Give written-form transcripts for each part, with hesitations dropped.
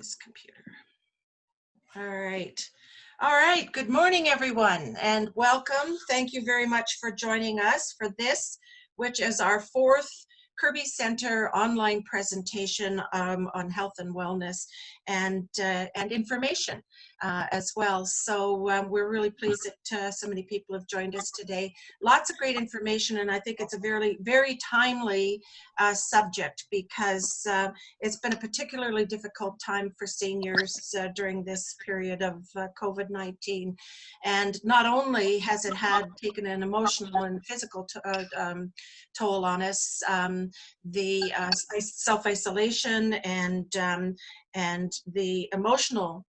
this computer. All right. All right. Good morning, everyone, and welcome. Thank you very much for joining us for this, which is our fourth Kerby Centre online presentation on health and wellness and information as well. So we're really pleased that so many people have joined us today. Lots of great information, and I think it's a very, very timely subject because it's been a particularly difficult time for seniors during this period of COVID-19. And not only has it taken an emotional and physical toll on us, the self-isolation and the emotional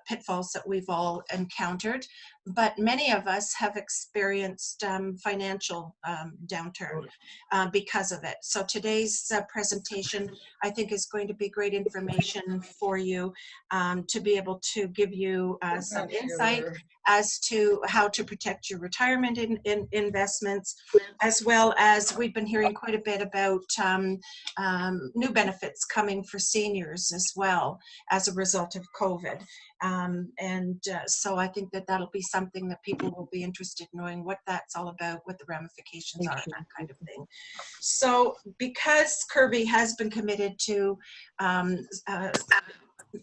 pitfalls that we've all encountered, but many of us have experienced financial downturn because of it. So today's presentation, I think, is going to be great information for you to be able to give you some insight as to how to protect your retirement investments, as well as we've been hearing quite a bit about new benefits coming for seniors as well as a result of COVID. So I think that that'll be something that people will be interested in knowing what that's all about, what the ramifications are, that kind of thing. So because Kerby has been committed to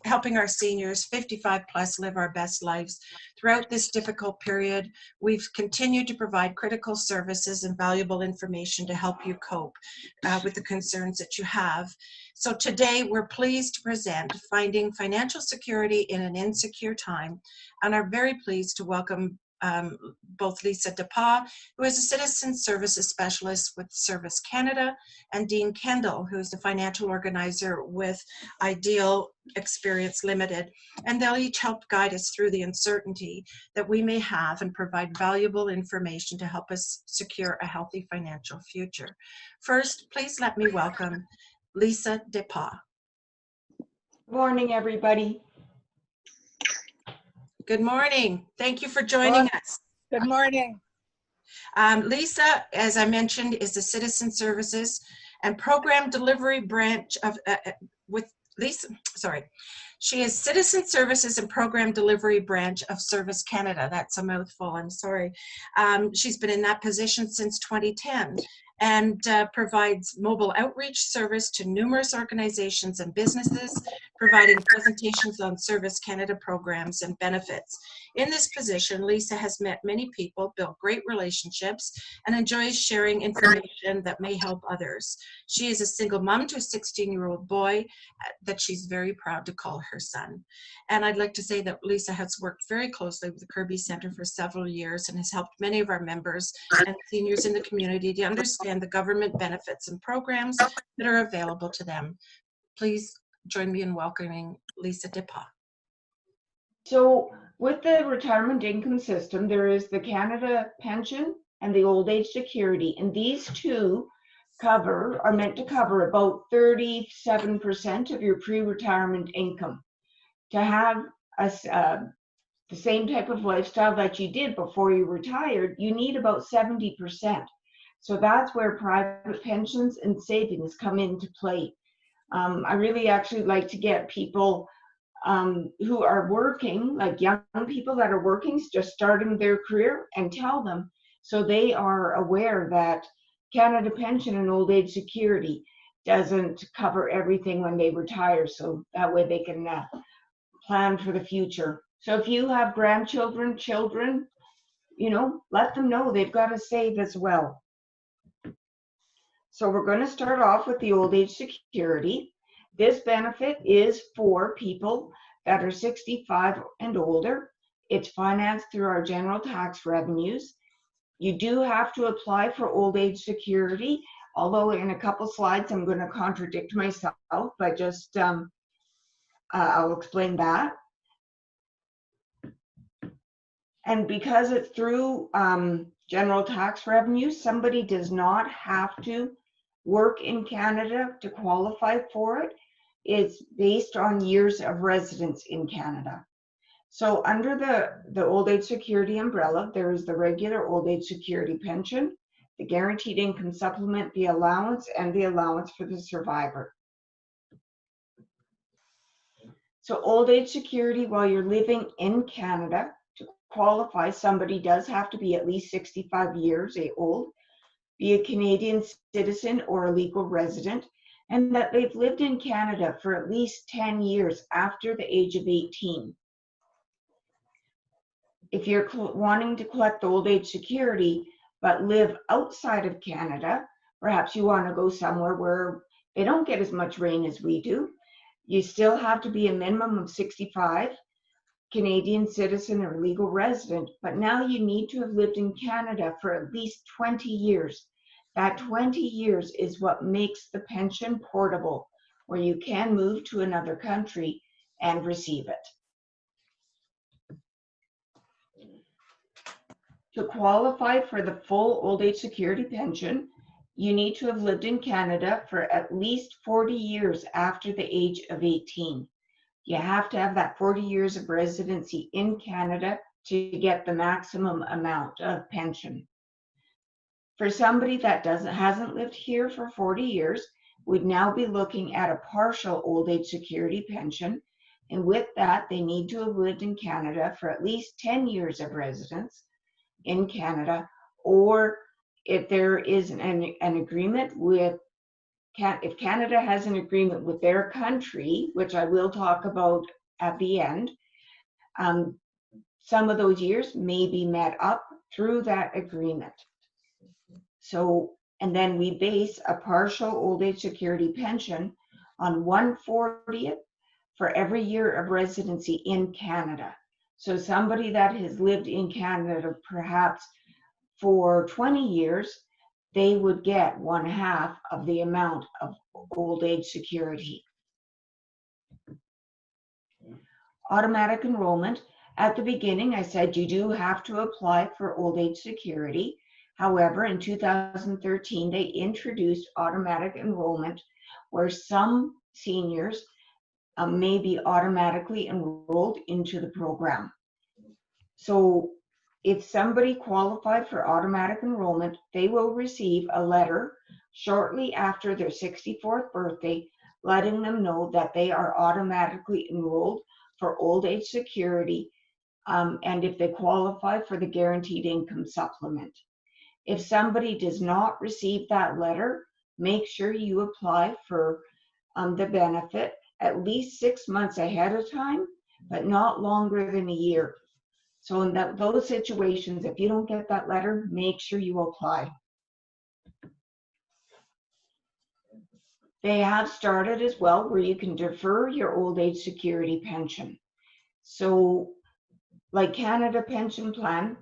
helping our seniors 55 plus live our best lives throughout this difficult period, we've continued to provide critical services and valuable information to help you cope with the concerns that you have. So today we're pleased to present Finding Financial Security in an Insecure Time, and are very pleased to welcome both Lisa Despas, who is a Citizen Services Specialist with Service Canada, and Dean Kendall, who is the financial organizer with Ideal Experience Limited. And they'll each help guide us through the uncertainty that we may have and provide valuable information to help us secure a healthy financial future. First, please let me welcome Lisa Despas. Good morning, everybody. Good morning. Thank you for joining us. Good morning. Lisa, as I mentioned, is the Citizen Services and Program Delivery branch of, she is Citizen Services and Program Delivery branch of Service Canada. That's a mouthful, I'm sorry. She's been in that position since 2010. And provides mobile outreach service to numerous organizations and businesses, providing presentations on Service Canada programs and benefits. In this position, Lisa has met many people, built great relationships, and enjoys sharing information that may help others. She is a single mom to a 16-year-old boy that she's very proud to call her son. And I'd like to say that Lisa has worked very closely with the Kerby Centre for several years and has helped many of our members and seniors in the community to understand the government benefits and programs that are available to them. Please join me in welcoming Lisa Despas. So with the retirement income system, there is the Canada pension and the old age security, and these two are meant to cover about 37% of your pre-retirement income. To have the same type of lifestyle that you did before you retired, you need about 70%. So that's where private pensions and savings come into play. I really actually like to get people who are working, like young people that are working, just starting their career, and tell them so they are aware that Canada Pension and Old Age Security doesn't cover everything when they retire, so that way they can plan for the future. So if you have grandchildren, children, you know, let them know they've got to save as well. So we're going to start off with the old age security. This benefit is for people that are 65 and older. It's financed through our general tax revenues. You do have to apply for old age security, although in a couple slides I'm going to contradict myself, but just I'll explain that. And because it's through general tax revenue, somebody does not have to work in Canada to qualify for it. It's based on years of residence in Canada. So under the old age security umbrella, there is the regular old age security pension, the guaranteed income supplement, the allowance, and the allowance for the survivor. So old age security while you're living in Canada, to qualify, somebody does have to be at least 65 years old, be a Canadian citizen or a legal resident, and that they've lived in Canada for at least 10 years after the age of 18. If you're wanting to collect old age security but live outside of Canada, perhaps you want to go somewhere where they don't get as much rain as we do, you still have to be a minimum of 65, Canadian citizen or legal resident, but now you need to have lived in Canada for at least 20 years. That 20 years is what makes the pension portable, where you can move to another country and receive it. To qualify for the full old age security pension, you need to have lived in Canada for at least 40 years after the age of 18. You have to have that 40 years of residency in Canada to get the maximum amount of pension. For somebody that hasn't lived here for 40 years, we'd now be looking at a partial old age security pension. And with that, they need to have lived in Canada for at least 10 years of residence in Canada, or if there is an agreement with, if Canada has an agreement with their country, which I will talk about at the end, some of those years may be met up through that agreement. So, and then we base a partial old age security pension on 1/40th for every year of residency in Canada. So somebody that has lived in Canada perhaps for 20 years, they would get 1/2 of the amount of old age security. Automatic enrollment. At the beginning, I said you do have to apply for old age security. However, in 2013, they introduced automatic enrollment where some seniors may be automatically enrolled into the program. So if somebody qualified for automatic enrollment, they will receive a letter shortly after their 64th birthday, letting them know that they are automatically enrolled for old age security, and if they qualify for the guaranteed income supplement. If somebody does not receive that letter, make sure you apply for the benefit at least 6 months ahead of time, but not longer than a year. So in those situations, if you don't get that letter, make sure you apply. They have started as well where you can defer your old age security pension. So like Canada Pension Plan,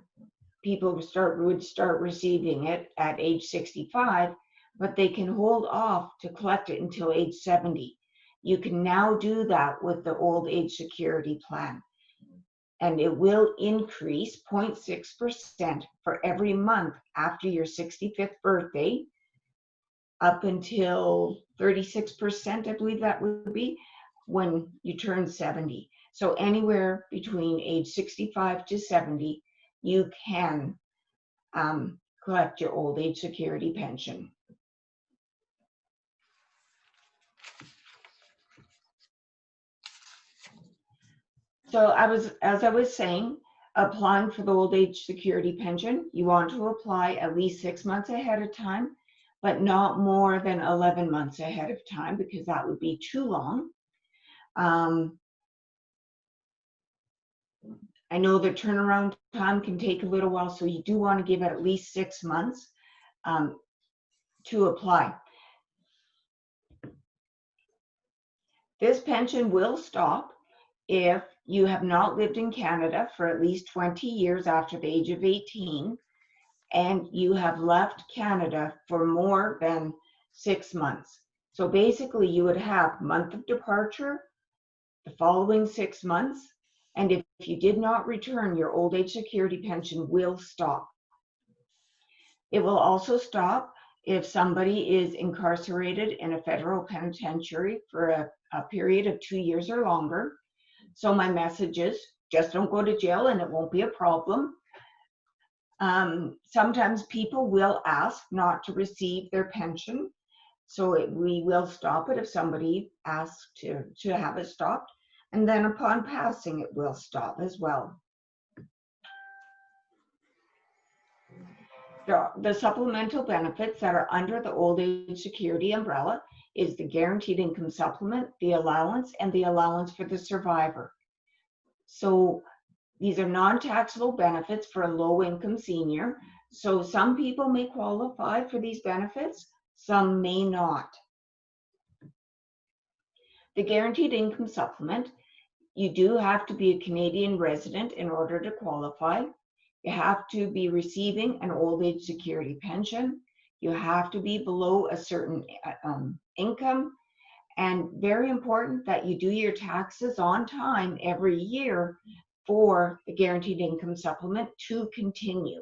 people would start receiving it at age 65, but they can hold off to collect it until age 70. You can now do that with the old age security plan. And it will increase 0.6% for every month after your 65th birthday, up until 36%, I believe that would be, when you turn 70. So anywhere between age 65 to 70, you can collect your old age security pension. So as I was saying, applying for the old age security pension, you want to apply at least 6 months ahead of time, but not more than 11 months ahead of time, because that would be too long. I know the turnaround time can take a little while, so you do want to give it at least 6 months to apply. This pension will stop if you have not lived in Canada for at least 20 years after the age of 18, and you have left Canada for more than 6 months. So basically you would have month of departure, the following 6 months, and if you did not return, your old age security pension will stop. It will also stop if somebody is incarcerated in a federal penitentiary for a period of 2 years or longer. So my message is, just don't go to jail and it won't be a problem. Sometimes people will ask not to receive their pension, so we will stop it if somebody asks to have it stopped. and then upon passing, it will stop as well. The supplemental benefits that are under the old age security umbrella is the guaranteed income supplement, the allowance, and the allowance for the survivor. So these are non-taxable benefits for a low-income senior. So some people may qualify for these benefits, some may not. The guaranteed income supplement, you do have to be a Canadian resident in order to qualify. You have to be receiving an old age security pension. You have to be below a certain income. And very important that you do your taxes on time every year for the guaranteed income supplement to continue.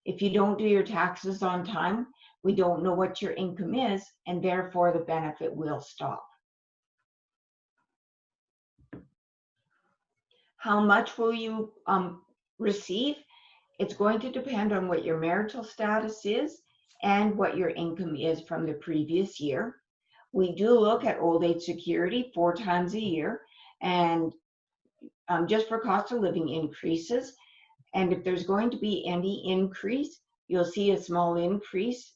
If you don't do your taxes on time, we don't know what your income is, and therefore the benefit will stop. How much will you receive? It's going to depend on what your marital status is and what your income is from the previous year. We do look at old age security 4 times a year, and just for cost of living increases. And if there's going to be any increase, you'll see a small increase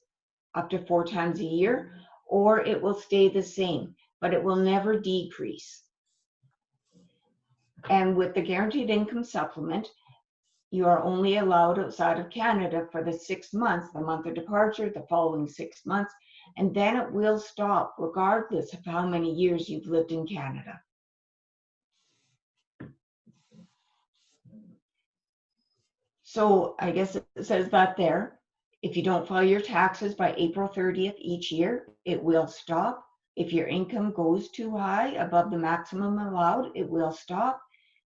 up to 4 times a year, or it will stay the same, but it will never decrease. And with the guaranteed income supplement, you are only allowed outside of Canada for the 6 months, the month of departure, the following 6 months, and then it will stop regardless of how many years you've lived in Canada. So I guess it says that there. If you don't file your taxes by April 30th each year, it will stop. If your income goes too high, above the maximum allowed, it will stop.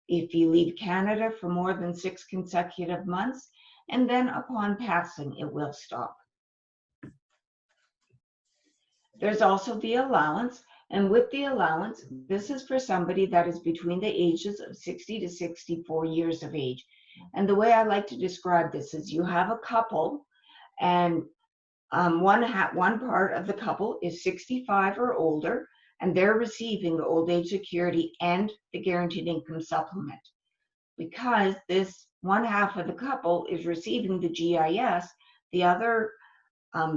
If you leave Canada for more than 6 consecutive months, and then upon passing, it will stop. There's also the allowance, and with the allowance, this is for somebody that is between the ages of 60 to 64 years of age. And the way I like to describe this is you have a couple, and one part of the couple is 65 or older, and they're receiving the old age security and the guaranteed income supplement. Because this one half of the couple is receiving the GIS, the other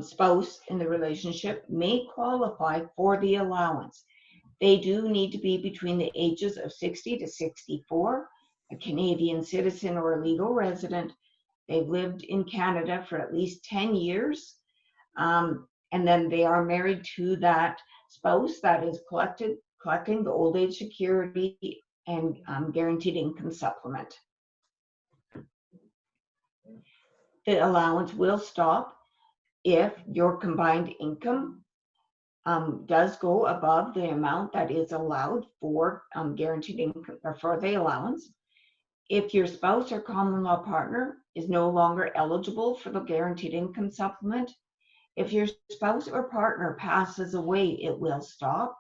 spouse in the relationship may qualify for the allowance. They do need to be between the ages of 60 to 64, a Canadian citizen or a legal resident. They've lived in Canada for at least 10 years, and then they are married to that spouse that is collecting the old age security and guaranteed income supplement. The allowance will stop if your combined income does go above the amount that is allowed for guaranteed income or for the allowance. If your spouse or common law partner is no longer eligible for the guaranteed income supplement, if your spouse or partner passes away, it will stop.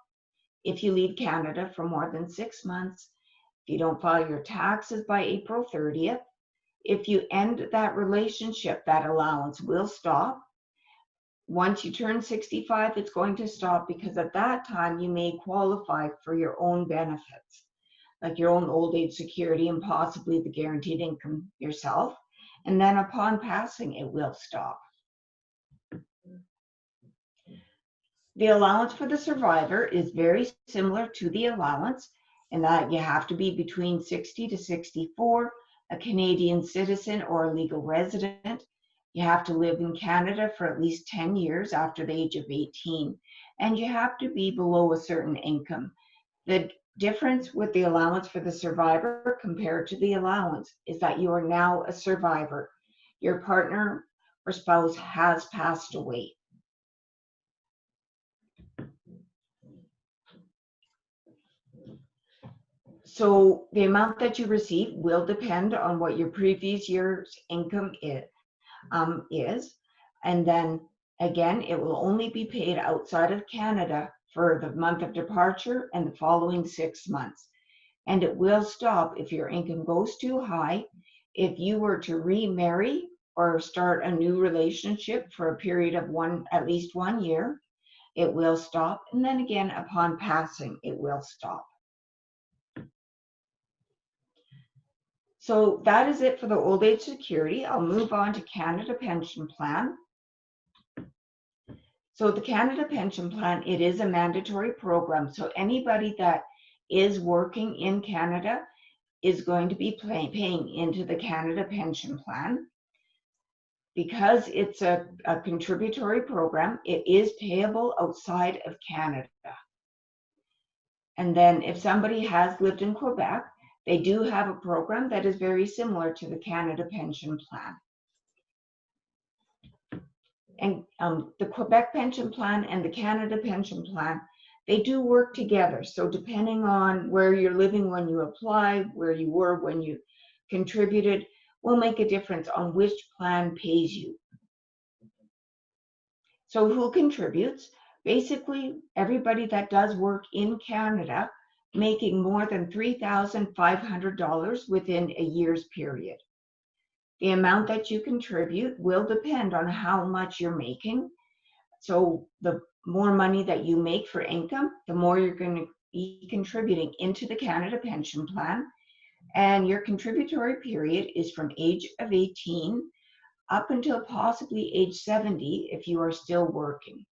If you leave Canada for more than 6 months, if you don't file your taxes by April 30th, if you end that relationship, that allowance will stop. Once you turn 65, it's going to stop because at that time you may qualify for your own benefits, like your own old age security and possibly the guaranteed income yourself. And then upon passing, it will stop. The allowance for the survivor is very similar to the allowance in that you have to be between 60 to 64, a Canadian citizen or a legal resident. You have to live in Canada for at least 10 years after the age of 18, and you have to be below a certain income. The difference with the allowance for the survivor compared to the allowance is that you are now a survivor. Your partner or spouse has passed away. So the amount that you receive will depend on what your previous year's income is. And then again, it will only be paid outside of Canada for the month of departure and the following 6 months. And it will stop if your income goes too high. If you were to remarry or start a new relationship for a period of at least 1 year, it will stop. And then again, upon passing, it will stop. So that is it for the old age security. I'll move on to Canada Pension Plan. So the Canada Pension Plan, it is a mandatory program. So anybody that is working in Canada is going to be paying into the Canada Pension Plan. Because it's a contributory program, it is payable outside of Canada. And then if somebody has lived in Quebec, they do have a program that is very similar to the Canada Pension Plan. And the Quebec Pension Plan and the Canada Pension Plan, they do work together. So depending on where you're living when you apply, where you were when you contributed, will make a difference on which plan pays you. So who contributes? Basically, everybody that does work in Canada making more than $3,500 within a year's period. The amount that you contribute will depend on how much you're making. So the more money that you make for income, the more you're going to be contributing into the Canada Pension Plan. And your contributory period is from age of 18 up until possibly age 70 if you are still working.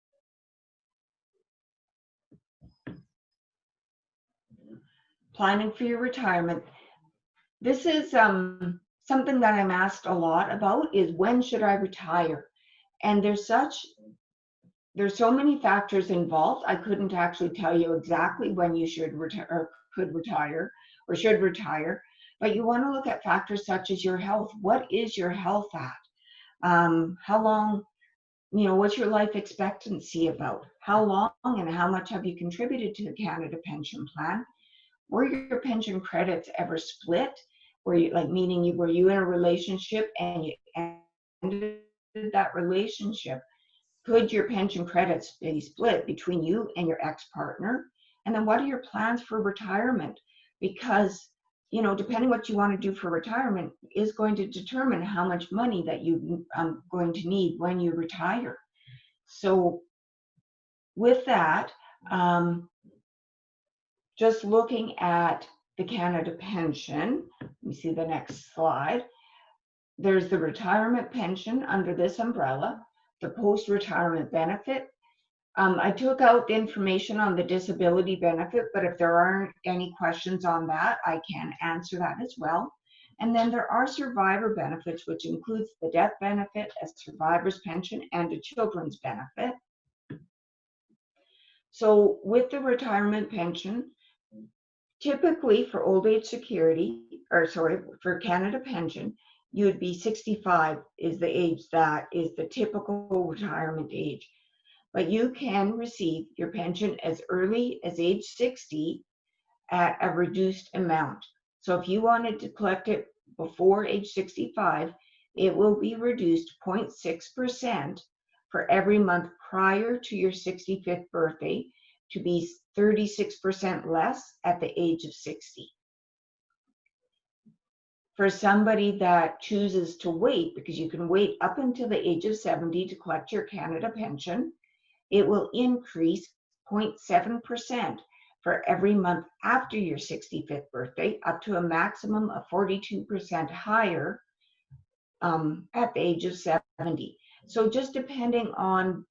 Planning for your retirement. This is something that I'm asked a lot about, is when should I retire? And there's so many factors involved. I couldn't actually tell you exactly when you should retire or could retire or should retire, but you want to look at factors such as your health. What is your health at? How long, what's your life expectancy about? How long and how much have you contributed to the Canada Pension Plan? Were your pension credits ever split? Were you were you in a relationship and you ended that relationship? Could your pension credits be split between you and your ex-partner? And then what are your plans for retirement? Because, depending what you want to do for retirement is going to determine how much money that you are going to need when you retire. So with that, just looking at the Canada pension, let me see the next slide. There's the retirement pension under this umbrella, the post-retirement benefit. I took out the information on the disability benefit, but if there aren't any questions on that, I can answer that as well. And then there are survivor benefits, which includes the death benefit, a survivor's pension, and a children's benefit. So with the retirement pension, typically for old age security, for Canada pension, you would be 65 is the age that is the typical retirement age. But you can receive your pension as early as age 60 at a reduced amount. So if you wanted to collect it before age 65, it will be reduced 0.6% for every month prior to your 65th birthday, to be 36% less at the age of 60. For somebody that chooses to wait, because you can wait up until the age of 70 to collect your Canada pension, it will increase 0.7% for every month after your 65th birthday, up to a maximum of 42% higher at the age of 70. So just depending on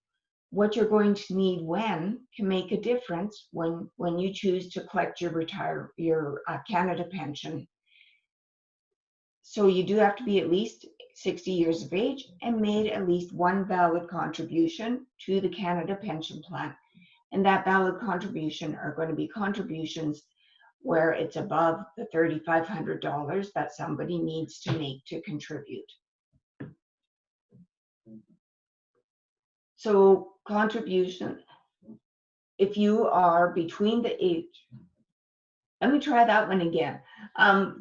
what you're going to need when can make a difference when you choose to collect your Canada pension. So you do have to be at least 60 years of age and made at least one valid contribution to the Canada Pension Plan. And that valid contribution are going to be contributions where it's above the $3,500 that somebody needs to make to contribute. So contribution, if you are between the age, let me try that one again.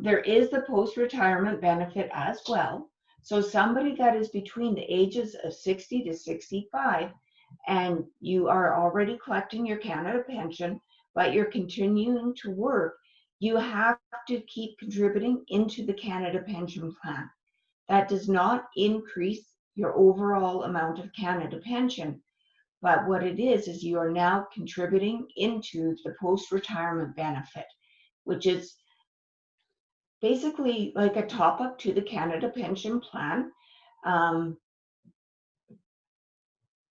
There is the post-retirement benefit as well. So somebody that is between the ages of 60 to 65 and you are already collecting your Canada pension, but you're continuing to work, you have to keep contributing into the Canada Pension Plan. That does not increase your overall amount of Canada pension, but what it is you are now contributing into the post-retirement benefit, which is basically like a top up to the Canada Pension Plan.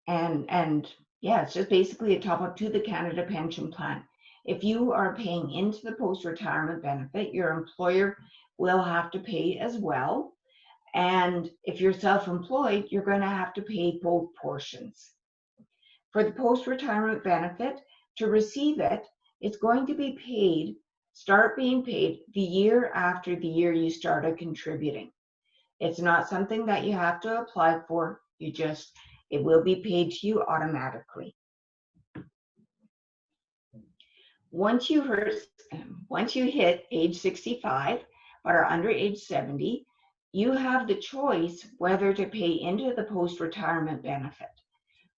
And yeah, it's just basically a top up to the Canada Pension Plan. If you are paying into the post-retirement benefit, your employer will have to pay as well. And if you're self-employed, you're going to have to pay both portions. For the post-retirement benefit, to receive it, it's going to be paid, start being paid the year after the year you started contributing. It's not something that you have to apply for. It will be paid to you automatically. Once you hit age 65, but are under age 70, you have the choice whether to pay into the post-retirement benefit.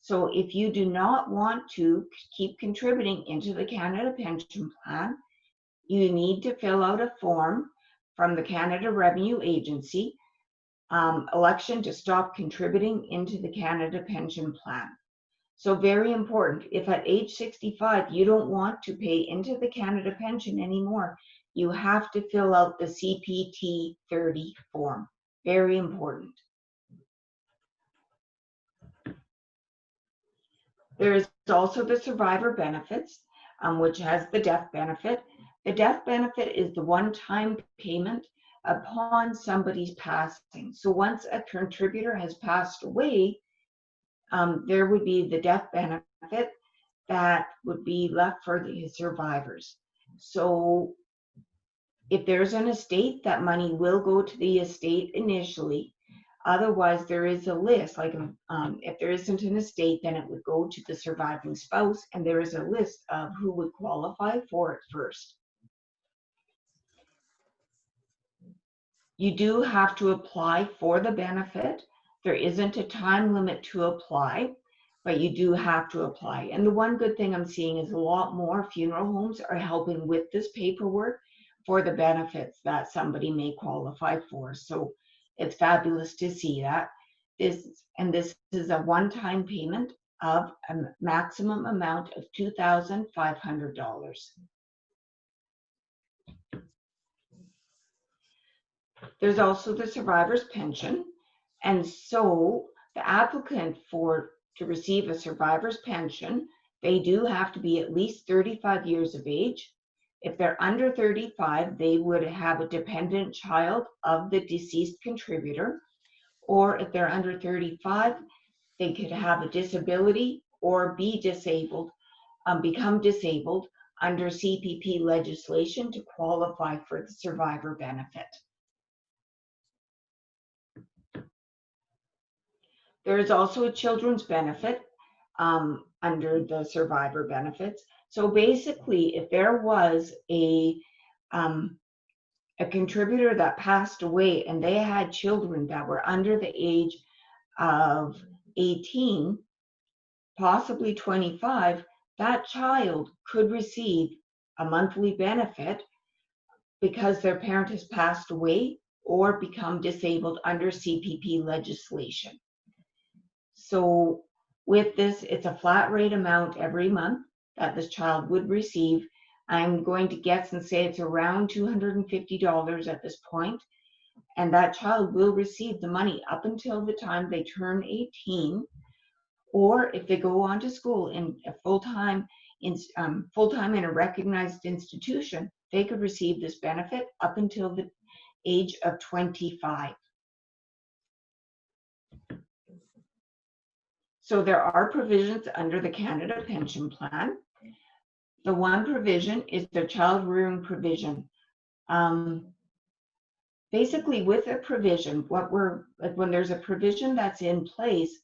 So if you do not want to keep contributing into the Canada Pension Plan, you need to fill out a form from the Canada Revenue Agency, election to stop contributing into the Canada Pension Plan. So very important, if at age 65 you don't want to pay into the Canada Pension anymore, you have to fill out the CPT 30 form. Very important. There is also the survivor benefits, which has the death benefit. The death benefit is the one-time payment upon somebody's passing. So once a contributor has passed away, there would be the death benefit that would be left for the survivors. So if there's an estate, that money will go to the estate initially. Otherwise, there is a list, like if there isn't an estate, then it would go to the surviving spouse, and there is a list of who would qualify for it first. You do have to apply for the benefit. There isn't a time limit to apply, but you do have to apply. And the one good thing I'm seeing is a lot more funeral homes are helping with this paperwork for the benefits that somebody may qualify for. So it's fabulous to see that. This is a one-time payment of a maximum amount of $2,500. There's also the survivor's pension. And so the applicant to receive a survivor's pension, they do have to be at least 35 years of age. If they're under 35, they would have a dependent child of the deceased contributor. Or if they're under 35, they could have a disability or be disabled, become disabled under CPP legislation to qualify for the survivor benefit. There is also a children's benefit under the survivor benefits. So basically, if there was a contributor that passed away and they had children that were under the age of 18, possibly 25, that child could receive a monthly benefit because their parent has passed away or become disabled under CPP legislation. So with this, it's a flat rate amount every month that this child would receive. I'm going to guess and say it's around $250 at this point, and that child will receive the money up until the time they turn 18, or if they go on to school in a full-time in a recognized institution, they could receive this benefit up until the age of 25. So there are provisions under the Canada Pension Plan. The one provision is the child rearing provision. Basically, with a provision, when there's a provision that's in place,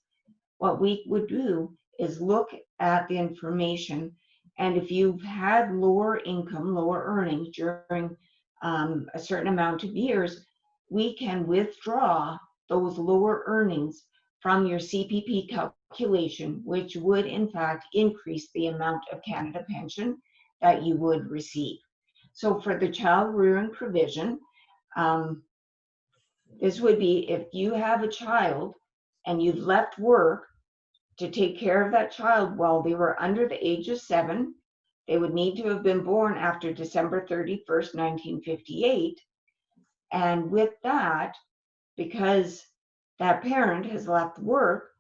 what we would do is look at the information, and if you've had lower income, lower earnings during a certain amount of years, we can withdraw those lower earnings from your CPP calculation, which would in fact increase the amount of Canada pension that you would receive. So for the child rearing provision, this would be if you have a child and you've left work to take care of that child while they were under the age of 7, they would need to have been born after December 31st, 1958. And with that, because that parent has left work,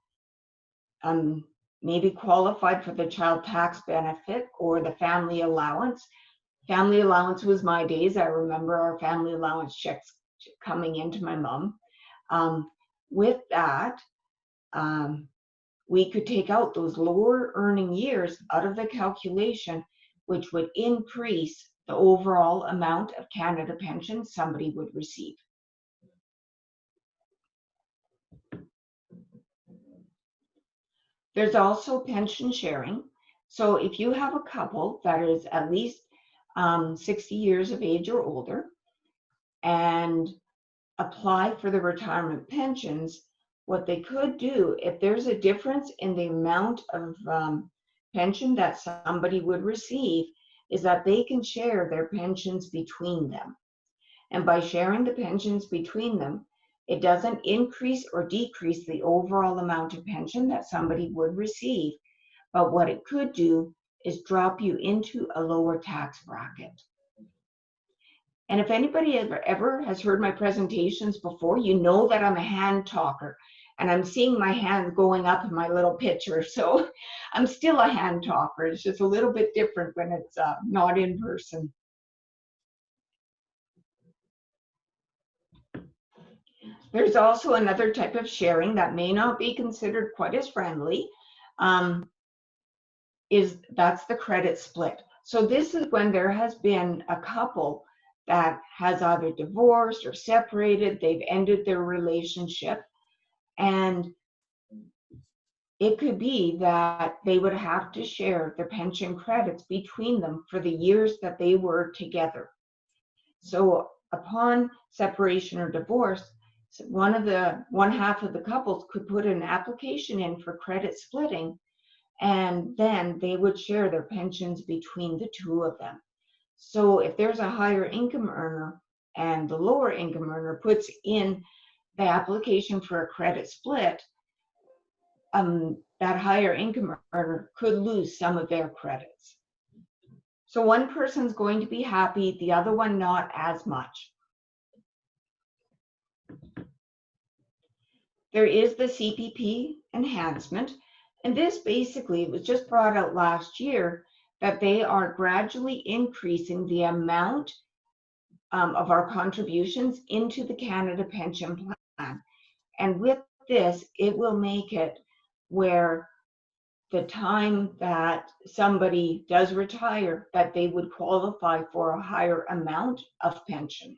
maybe qualified for the child tax benefit or the family allowance. Family allowance was my days. I remember our family allowance checks coming into my mom. With that, we could take out those lower earning years out of the calculation, which would increase the overall amount of Canada pension somebody would receive. There's also pension sharing. So if you have a couple that is at least 60 years of age or older and apply for the retirement pensions, what they could do, if there's a difference in the amount of pension that somebody would receive, is that they can share their pensions between them. And by sharing the pensions between them, it doesn't increase or decrease the overall amount of pension that somebody would receive. But what it could do is drop you into a lower tax bracket. And if anybody ever has heard my presentations before, you know that I'm a hand talker. And I'm seeing my hand going up in my little picture. So I'm still a hand talker. It's just a little bit different when it's not in person. There's also another type of sharing that may not be considered quite as friendly. That's the credit split. So this is when there has been a couple that has either divorced or separated, they've ended their relationship, and it could be that they would have to share their pension credits between them for the years that they were together. So upon separation or divorce, one half of the couples could put an application in for credit splitting, and then they would share their pensions between the two of them. So if there's a higher income earner and the lower income earner puts in the application for a credit split, that higher income earner could lose some of their credits. So one person's going to be happy, the other one not as much. There is the Cpp Enhancement, and this basically, it was just brought out last year, that they are gradually increasing the amount of our contributions into the Canada Pension Plan. And with this, it will make it where the time that somebody does retire, that they would qualify for a higher amount of pension.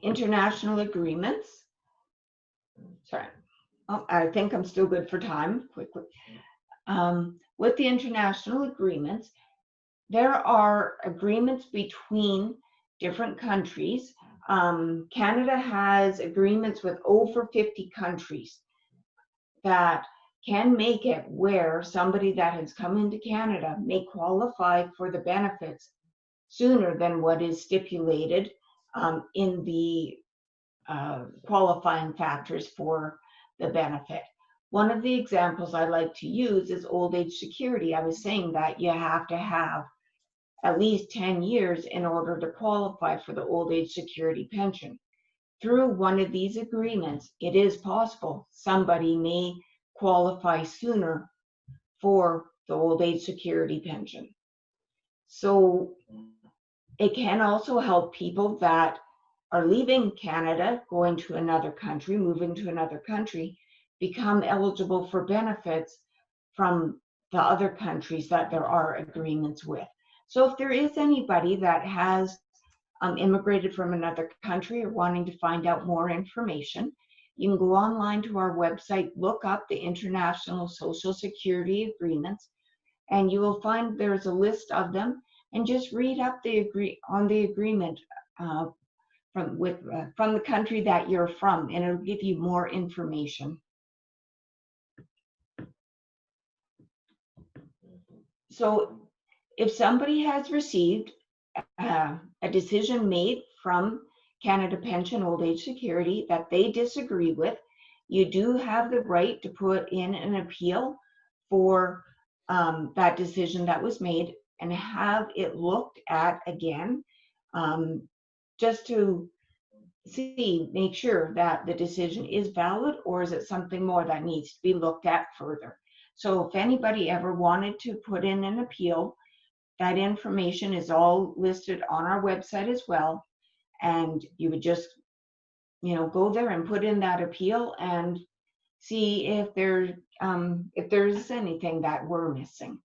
International agreements. Sorry. Oh, I think I'm still good for time, quickly. With the international agreements, there are agreements between different countries. Canada has agreements with over 50 countries that can make it where somebody that has come into Canada may qualify for the benefits sooner than what is stipulated in the qualifying factors for the benefit. One of the examples I like to use is old age security. I was saying that you have to have at least 10 years in order to qualify for the old age security pension. Through one of these agreements, it is possible somebody may qualify sooner for the old age security pension. So it can also help people that are leaving Canada, going to another country, moving to another country, become eligible for benefits from the other countries that there are agreements with. So if there is anybody that has immigrated from another country or wanting to find out more information, you can go online to our website, look up the International Social Security Agreements, and you will find there's a list of them, and just read up the agreement from the country that you're from, and it'll give you more information. So if somebody has received a decision made from Canada Pension Old Age Security that they disagree with, you do have the right to put in an appeal for that decision that was made, and have it looked at again, just to make sure that the decision is valid, or is it something more that needs to be looked at further. So if anybody ever wanted to put in an appeal, that information is all listed on our website as well. And you would just, go there and put in that appeal and see if there's anything that we're missing.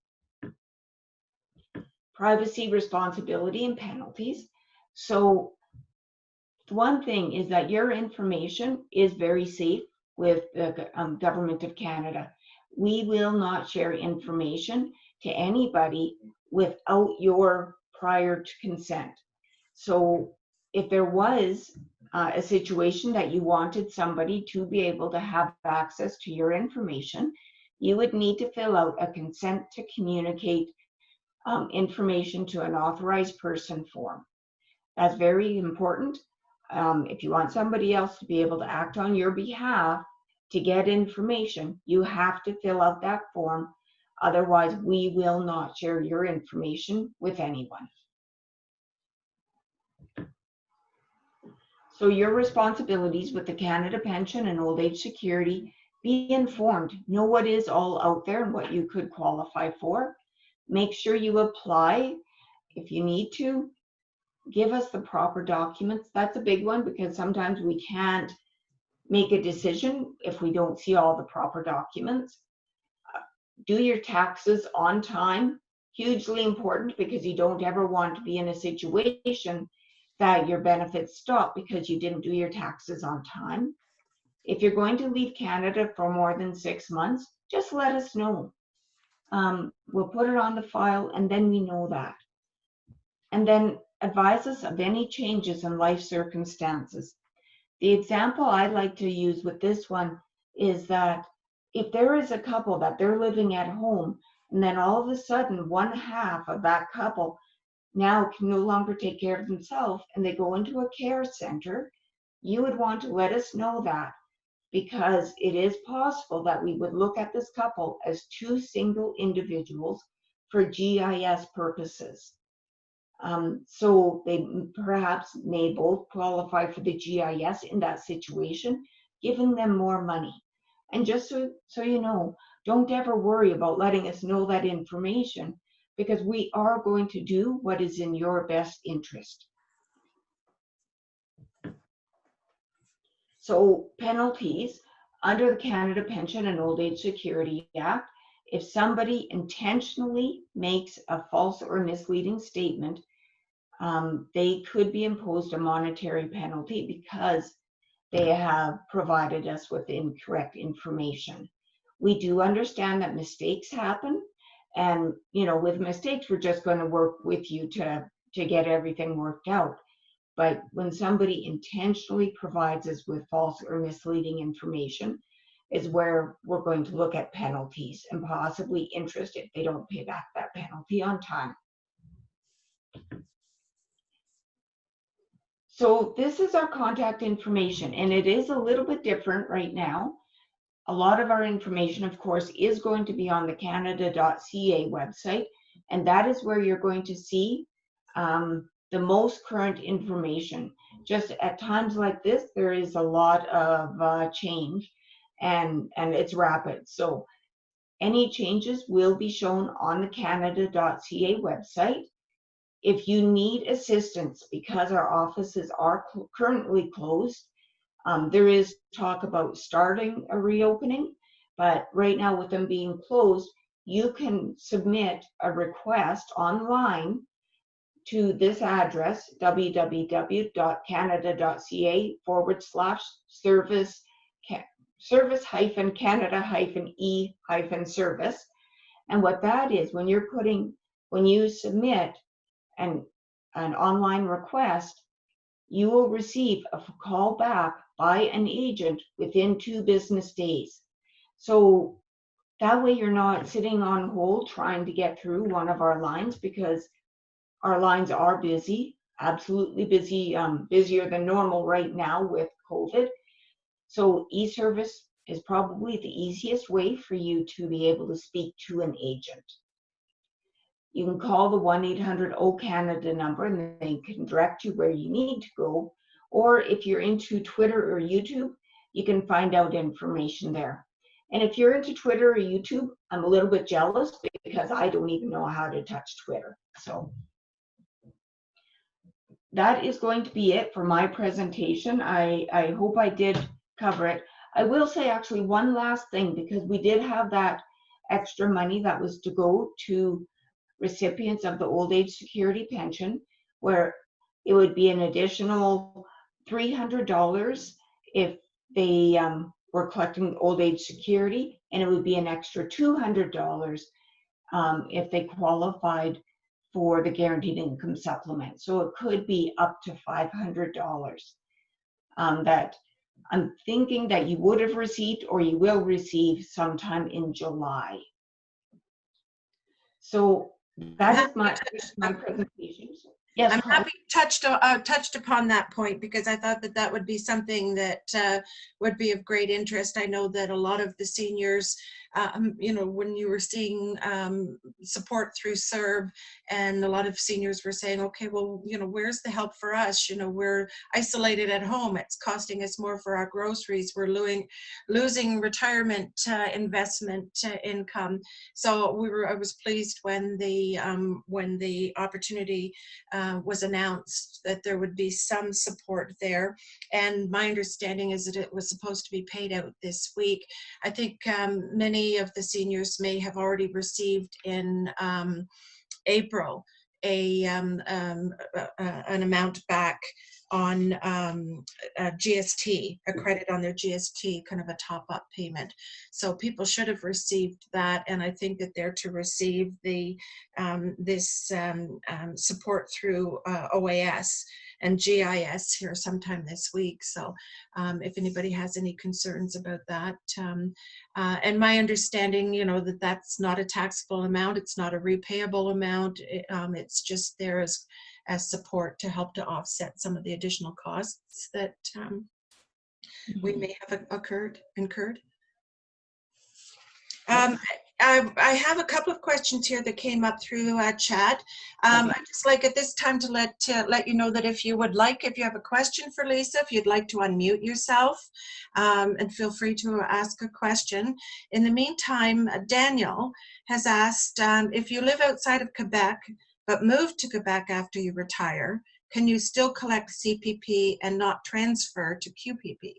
Privacy, responsibility, and penalties. So one thing is that your information is very safe with the Government of Canada. We will not share information to anybody without your prior consent. So if there was a situation that you wanted somebody to be able to have access to your information, you would need to fill out a consent to communicate information to an authorized person form. That's very important. If you want somebody else to be able to act on your behalf to get information, you have to fill out that form. Otherwise, we will not share your information with anyone. So your responsibilities with the Canada Pension and Old Age Security: be informed, know what is all out there and what you could qualify for. Make sure you apply if you need to. Give us the proper documents. That's a big one, because sometimes we can't make a decision if we don't see all the proper documents. Do your taxes on time. Hugely important, because you don't ever want to be in a situation that your benefits stop because you didn't do your taxes on time. If you're going to leave Canada for more than 6 months, just let us know. We'll put it on the file, and then we know that. And then advise us of any changes in life circumstances. The example I like to use with this one is that if there is a couple that they're living at home, and then all of a sudden one half of that couple now can no longer take care of themselves and they go into a care center, you would want to let us know that, because it is possible that we would look at this couple as two single individuals for GIS purposes. So they perhaps may both qualify for the GIS in that situation, giving them more money. And just so you know, don't ever worry about letting us know that information, because we are going to do what is in your best interest. So penalties under the Canada Pension and Old Age Security Act: if somebody intentionally makes a false or misleading statement, they could be imposed a monetary penalty because they have provided us with incorrect information. We do understand that mistakes happen, and with mistakes, we're just going to work with you to get everything worked out. But when somebody intentionally provides us with false or misleading information, is where we're going to look at penalties and possibly interest if they don't pay back that penalty on time. So this is our contact information, and it is a little bit different right now. A lot of our information, of course, is going to be on the canada.ca website, and that is where you're going to see the most current information. Just at times like this, there is a lot of change, and it's rapid. So any changes will be shown on the canada.ca website. If you need assistance because our offices are currently closed, there is talk about starting a reopening, but right now with them being closed, you can submit a request online to this address, www.canada.ca/service-Canada-E-service. And what that is, when you submit an online request, you will receive a call back by an agent within 2 business days. So that way you're not sitting on hold trying to get through one of our lines, because our lines are busy, absolutely busy, busier than normal right now with COVID. So e-service is probably the easiest way for you to be able to speak to an agent. you can call the 1-800-O-Canada number and they can direct you where you need to go. Or if you're into Twitter or YouTube, you can find out information there. And if you're into Twitter or YouTube, I'm a little bit jealous because I don't even know how to touch Twitter. So that is going to be it for my presentation. I hope I did cover it. I will say actually one last thing, because we did have that extra money that was to go to recipients of the old age security pension, where it would be an additional $300 if they were collecting old age security, and it would be an extra $200 if they qualified for the guaranteed income supplement. So it could be up to $500 that I'm thinking that you would have received or you will receive sometime in July. So that is my presentation. Yes, I'm happy you touched upon that point, because I thought that that would be something that would be of great interest. I know that a lot of the seniors, you know, when you were seeing support through CERB, and a lot of seniors were saying, okay, well, you know, where's the help for us? You know, we're isolated at home. It's costing us more for our groceries. We're losing retirement investment income. So I was pleased when the opportunity was announced that there would be some support there. And my understanding is that it was supposed to be paid out this week. I think many of the seniors may have already received in April an amount back on GST, a credit on their GST, kind of a top-up payment. So people should have received that, and I think that they're to receive the this support through OAS and GIS here sometime this week. So if anybody has any concerns about that, and my understanding, you know, that that's not a taxable amount, it's not a repayable amount, it's just there as support to help to offset some of the additional costs that we may have incurred. I have a couple of questions here that came up through chat. I'd just like at this time to let you know that if you have a question for Lisa, if you'd like to unmute yourself, and feel free to ask a question. In the meantime, Daniel has asked, if you live outside of Quebec but move to Quebec after you retire, can you still collect CPP and not transfer to QPP?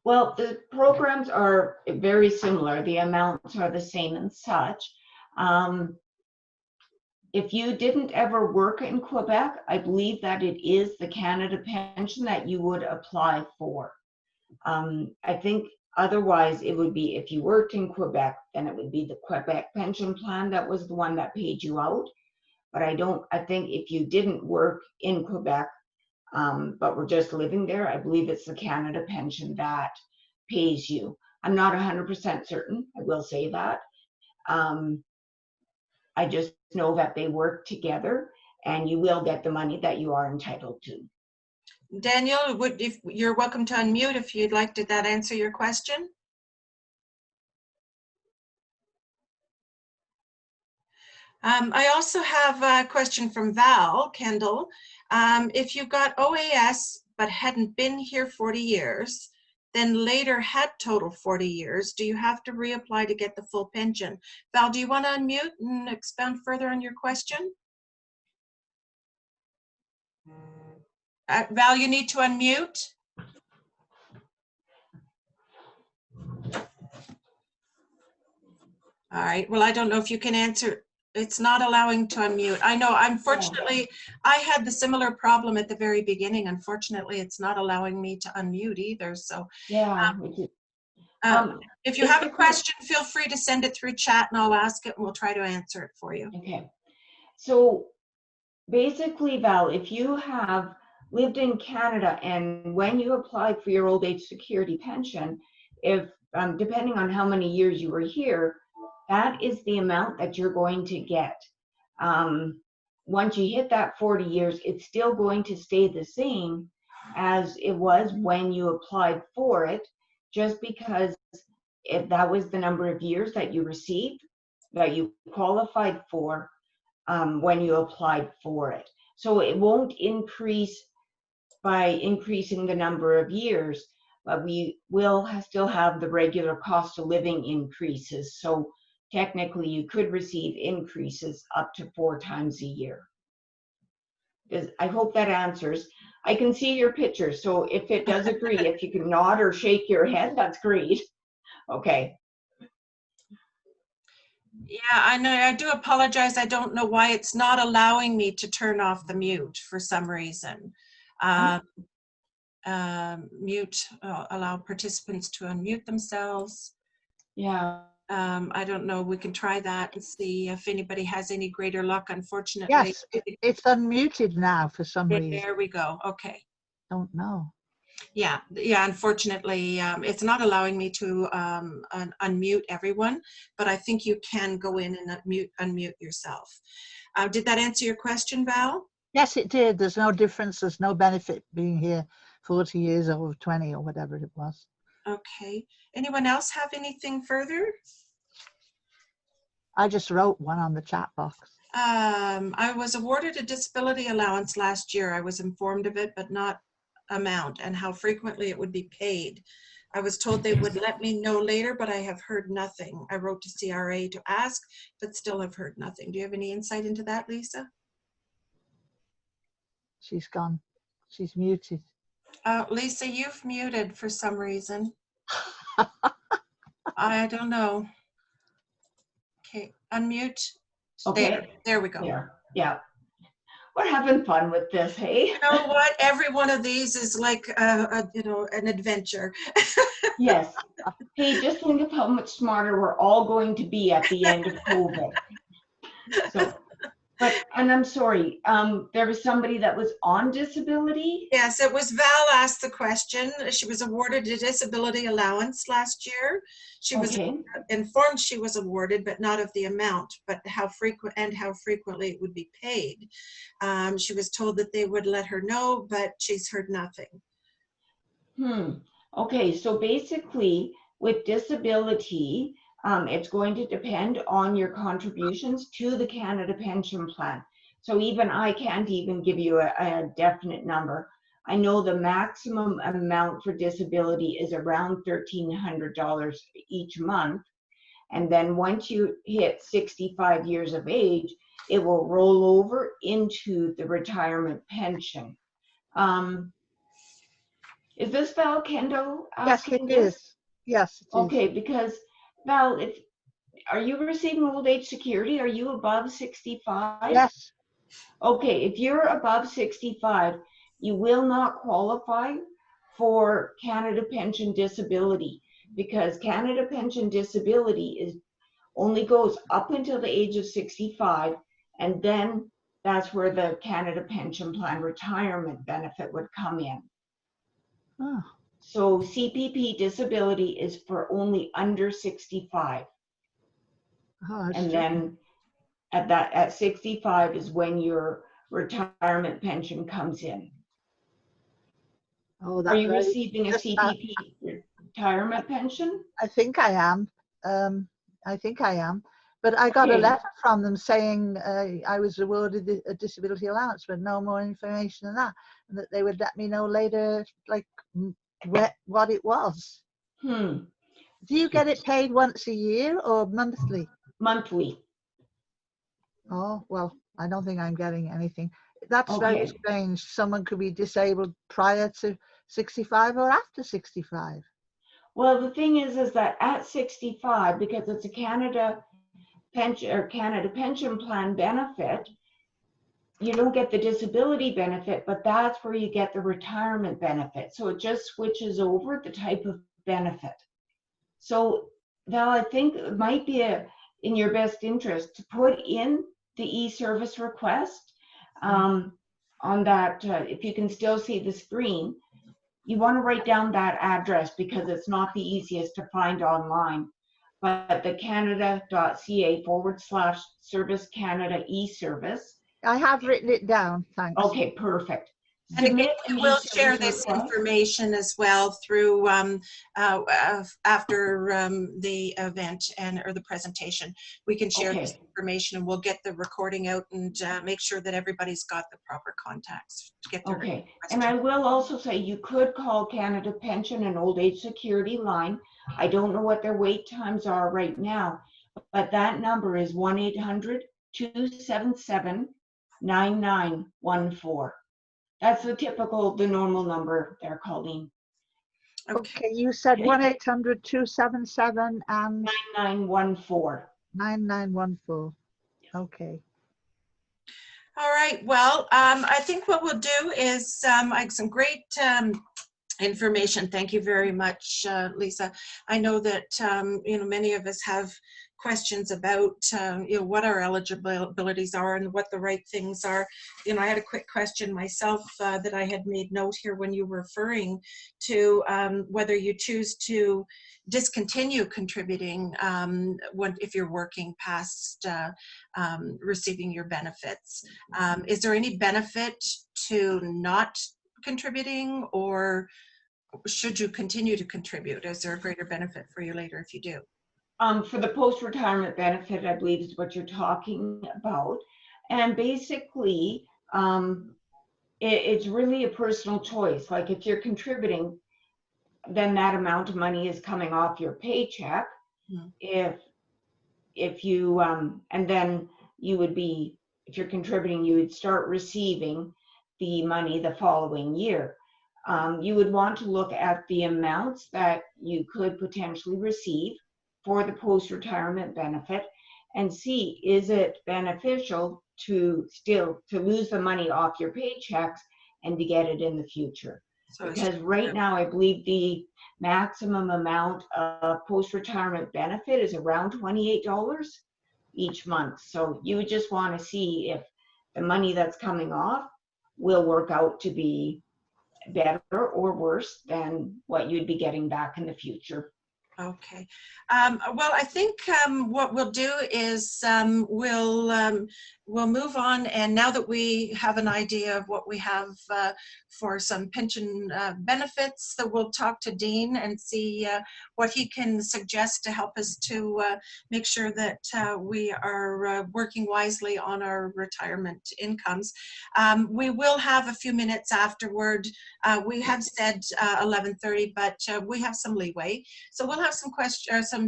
Well, the programs are very similar. The amounts are the same and such. If you didn't ever work in Quebec, I believe that it is the Canada pension that you would apply for. I think otherwise it would be, if you worked in Quebec, then it would be the Quebec pension plan that was the one that paid you out. But I think if you didn't work in Quebec, but were just living there, I believe it's the Canada pension that pays you. I'm not 100% certain, I will say that. I just know that they work together and you will get the money that you are entitled to. Daniel, if you're welcome to unmute if you'd like. Did that answer your question? I also have a question from Val, Kendall. If you got OAS but hadn't been here 40 years, then later had total 40 years, do you have to reapply to get the full pension? Val, do you want to unmute and expound further on your question? Val, you need to unmute. All right, well, I don't know if you can answer. It's not allowing to unmute. I know, unfortunately, I had the similar problem at the very beginning. Unfortunately, it's not allowing me to unmute either. So yeah, if you have a question, feel free to send it through chat and I'll ask it and we'll try to answer it for you. Okay. So basically, Val, if you have lived in Canada and when you applied for your old age security pension, if depending on how many years you were here, that is the amount that you're going to get. Once you hit that 40 years, it's still going to stay the same as it was when you applied for it, just because if that was the number of years that you received. that you qualified for when you applied for it. So it won't increase by increasing the number of years, but we will still have the regular cost of living increases. So technically you could receive increases up to 4 times a year. I hope that answers. I can see your picture, so if it does agree, if you can nod or shake your head, that's great. Okay. Yeah, I know. I do apologize. I don't know why it's not allowing me to turn off the mute for some reason. Allow participants to unmute themselves. Yeah. I don't know. We can try that and see if anybody has any greater luck. Unfortunately, Yes, it's unmuted now for some reason. There we go. Okay. Don't know. Yeah. Unfortunately, it's not allowing me to unmute everyone, but I think you can go in and unmute yourself. Did that answer your question, Val? Yes, it did. There's no difference. There's no benefit being here 40 years or 20 or whatever it was. Okay. Anyone else have anything further? I just wrote one on the chat box. I was awarded a disability allowance last year. I was informed of it, but not amount and how frequently it would be paid. I was told they would let me know later, but I have heard nothing. I wrote to CRA to ask, but still have heard nothing. Do you have any insight into that, Lisa? She's gone. She's muted. Lisa, you've muted for some reason. I don't know. Okay, unmute. Okay. There we go. Yeah. We're having fun with this, hey? You know what? Every one of these is like, an adventure. Yes. Hey, just think of how much smarter we're all going to be at the end of COVID. So, and I'm sorry, there was somebody that was on disability? Yes, it was Val asked the question. She was awarded a disability allowance last year. She was informed she was awarded, but not of the amount, but how frequently it would be paid. She was told that they would let her know, but she's heard nothing. Okay, so basically with disability, it's going to depend on your contributions to the Canada Pension Plan. So even I can't even give you a definite number. I know the maximum amount for disability is around $1,300 each month. And then once you hit 65 years of age, it will roll over into the retirement pension. Is this Val Kendall asking? Yes, it is. Yes, it is. Okay, because Val, are you receiving old age security? Are you above 65? Yes. Okay, if you're above 65, you will not qualify for Canada Pension Disability, because Canada Pension Disability only goes up until the age of 65, and then that's where the Canada Pension Plan retirement benefit would come in. Oh. So CPP disability is for only under 65. Oh, and then at 65 is when your retirement pension comes in. Oh, are you receiving a CPP retirement pension? I think I am. But I got a letter from them saying I was awarded a disability allowance, but no more information than that, and that they would let me know later, like what it was. Do you get it paid once a year or monthly? Monthly. Oh, well, I don't think I'm getting anything. That's very strange. Someone could be disabled prior to 65 or after 65. Well, the thing is that at 65, because it's a Canada Pension Plan benefit, you don't get the disability benefit, but that's where you get the retirement benefit. So it just switches over the type of benefit. So Val, I think it might be in your best interest to put in the e-service request on that. If you can still see the screen, you want to write down that address because it's not the easiest to find online. But the canada.ca/service Canada e-service. I have written it down, thanks. Okay, perfect. And again, submit we the will share service this request. information as well through after the event or the presentation. We can share this Okay. information, and we'll get the recording out and make sure that everybody's got the proper contacts to get their Okay, question. and I will also say you could call Canada Pension and Old Age Security line. I don't know what their wait times are right now, but that number is 1-800-277-9914. That's the normal number they're calling. Okay, you said Okay. 1-800-277 and 9914. 9914. Okay. All right. Well, I think what we'll do is some great information. Thank you very much, Lisa. I know that many of us have questions about what our eligibilities are and what the right things are. I had a quick question myself that I had made note here when you were referring to whether you choose to discontinue contributing if you're working past receiving your benefits. Is there any benefit to not contributing, or should you continue to contribute? Is there a greater benefit for you later if you do? For the post-retirement benefit, I believe is what you're talking about. And basically, it's really a personal choice. Like if you're contributing, then that amount of money is coming off your paycheck. Mm-hmm. If you, and then you would be, if you're contributing, you would start receiving the money the following year. You would want to look at the amounts that you could potentially receive for the post-retirement benefit and see, is it beneficial to lose the money off your paychecks and to get it in the future. So because right now I believe the maximum amount of post-retirement benefit is around $28 each month. So you would just want to see if the money that's coming off will work out to be better or worse than what you'd be getting back in the future. Okay. Well, I think what we'll do is we'll move on, and now that we have an idea of what we have for some pension benefits, that we'll talk to Dean and see what he can suggest to help us to make sure that we are working wisely on our retirement incomes. We will have a few minutes afterward. We have said 11:30, but we have some leeway, so we'll have some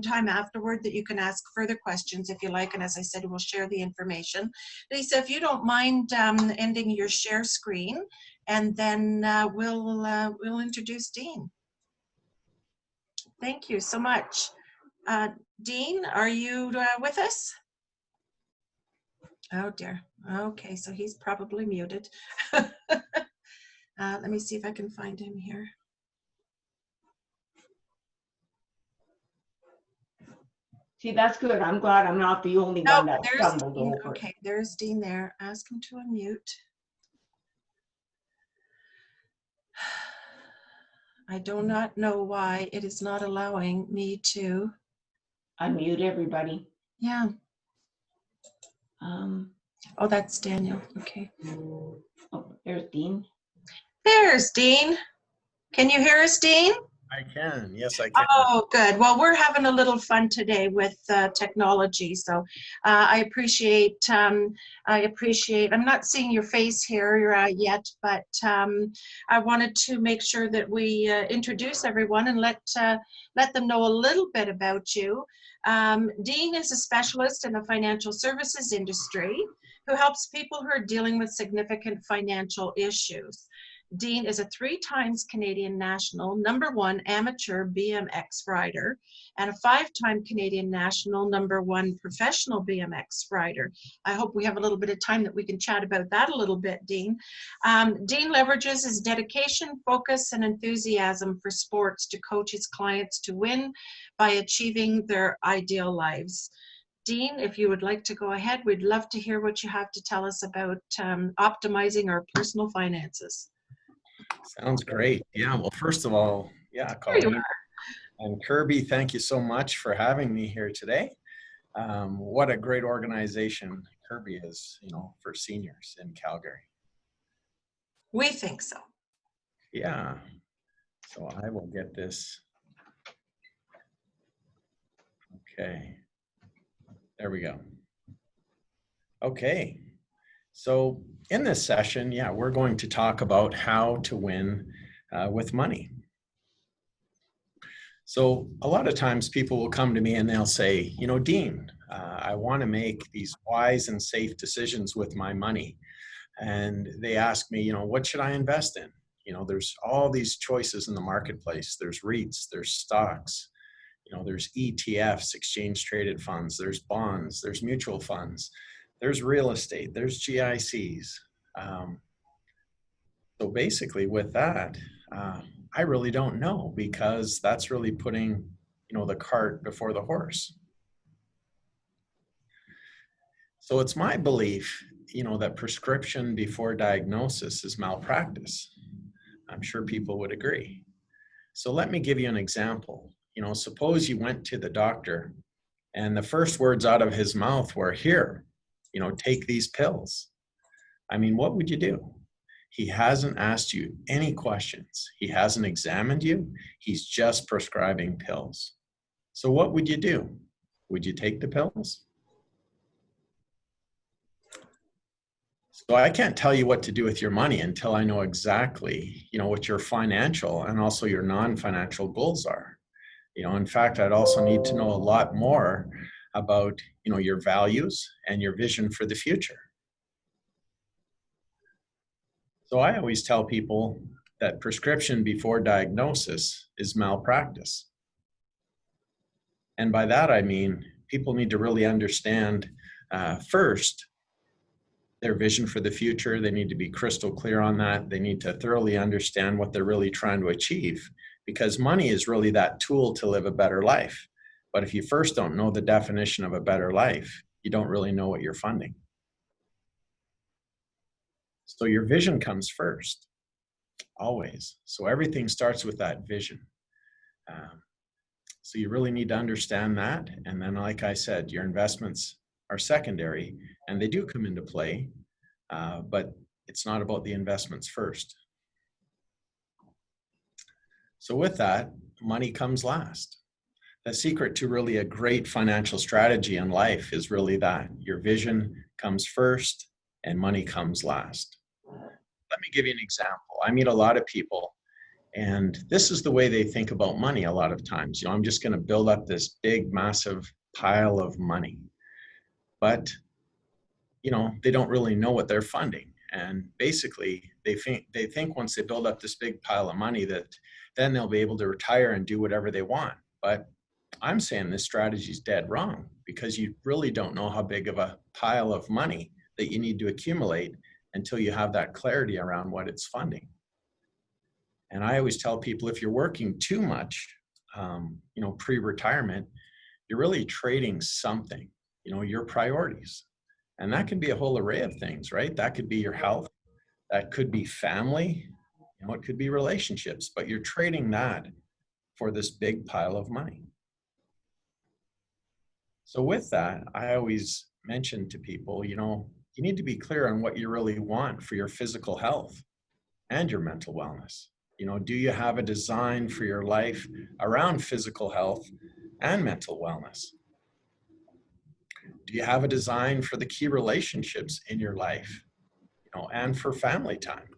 time afterward that you can ask further questions if you like, and as I said, we'll share the information. Lisa, if you don't mind ending your share screen, and then we'll introduce Dean. Thank you so much. Dean, are you with us? Oh dear. Okay, so he's probably muted. Let me see if I can find him here. See, that's good. I'm glad I'm not the only one that stumbled over. Okay, there's Dean there. Ask him to unmute. I do not know why it is not allowing me to unmute everybody. Yeah. Oh, that's Daniel. Okay. Oh, there's Dean. There's Dean. Can you hear us, Dean? I can. Yes, I can. Oh, good. Well, we're having a little fun today with technology, so I appreciate. I'm not seeing your face here yet, but I wanted to make sure that we introduce everyone and let them know a little bit about you. Dean is a specialist in the financial services industry who helps people who are dealing with significant financial issues. Dean is a 3-time Canadian national #1 amateur BMX rider and a 5-time Canadian national #1 professional BMX rider. I hope we have a little bit of time that we can chat about that a little bit, Dean. Dean leverages his dedication, focus, and enthusiasm for sports to coach his clients to win by achieving their ideal lives. Dean, if you would like to go ahead, we'd love to hear what you have to tell us about optimizing our personal finances. Sounds great. Yeah, well, first of all, yeah, Colleen and Kerby, thank you so much for having me here today. What a great organization Kerby is, for seniors in Calgary. We think so. Yeah. So I will get this. Okay. There we go. Okay. So in this session, yeah, we're going to talk about how to win with money. So a lot of times people will come to me and they'll say, you know, Dean, I want to make these wise and safe decisions with my money. And they ask me, you know, what should I invest in? You know, there's all these choices in the marketplace. There's REITs, there's stocks, you know, there's ETFs, exchange traded funds, there's bonds, there's mutual funds, there's real estate, there's GICs. So basically with that, I really don't know, because that's really putting, you know, the cart before the horse. So it's my belief, you know, that prescription before diagnosis is malpractice. I'm sure people would agree. So let me give you an example. You know, suppose you went to the doctor and the first words out of his mouth were, here, you know, take these pills. I mean, what would you do? He hasn't asked you any questions. He hasn't examined you. He's just prescribing pills. So what would you do? Would you take the pills? So I can't tell you what to do with your money until I know exactly, you know, what your financial and also your non-financial goals are. You know, in fact, I'd also need to know a lot more about, you know, your values and your vision for the future. So I always tell people that prescription before diagnosis is malpractice. And by that, I mean, people need to really understand first, their vision for the future. They need to be crystal clear on that. They need to thoroughly understand what they're really trying to achieve, because money is really that tool to live a better life. But if you first don't know the definition of a better life, you don't really know what you're funding. So your vision comes first, always. So everything starts with that vision. So you really need to understand that. And then, like I said, your investments are secondary, and they do come into play, but it's not about the investments first. So with that, money comes last. The secret to really a great financial strategy in life is really that your vision comes first and money comes last. Let me give you an example. I meet a lot of people, and this is the way they think about money a lot of times. You know, I'm just going to build up this big, massive pile of money. But, you know, they don't really know what they're funding. And basically, they think once they build up this big pile of money that then they'll be able to retire and do whatever they want. But I'm saying this strategy is dead wrong, because you really don't know how big of a pile of money that you need to accumulate until you have that clarity around what it's funding. And I always tell people, if you're working too much, you know, pre-retirement, you're really trading something, you know, your priorities. And that can be a whole array of things, right? That could be your health, that could be family, you know, it could be relationships, but you're trading that for this big pile of money. So with that, I always mention to people, you know, you need to be clear on what you really want for your physical health and your mental wellness. You know, do you have a design for your life around physical health and mental wellness? Do you have a design for the key relationships in your life, you know, and for family time?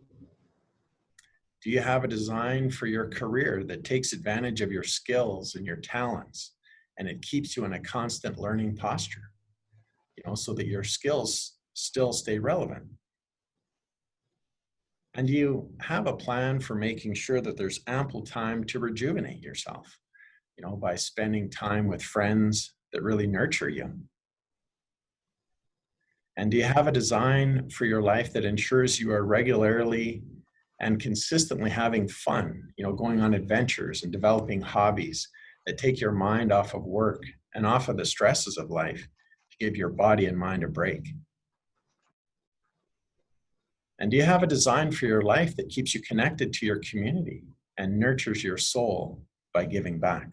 Do you have a design for your career that takes advantage of your skills and your talents, and it keeps you in a constant learning posture, you know, so that your skills still stay relevant? And do you have a plan for making sure that there's ample time to rejuvenate yourself, you know, by spending time with friends that really nurture you? And do you have a design for your life that ensures you are regularly and consistently having fun, you know, going on adventures and developing hobbies that take your mind off of work and off of the stresses of life to give your body and mind a break? And do you have a design for your life that keeps you connected to your community and nurtures your soul by giving back?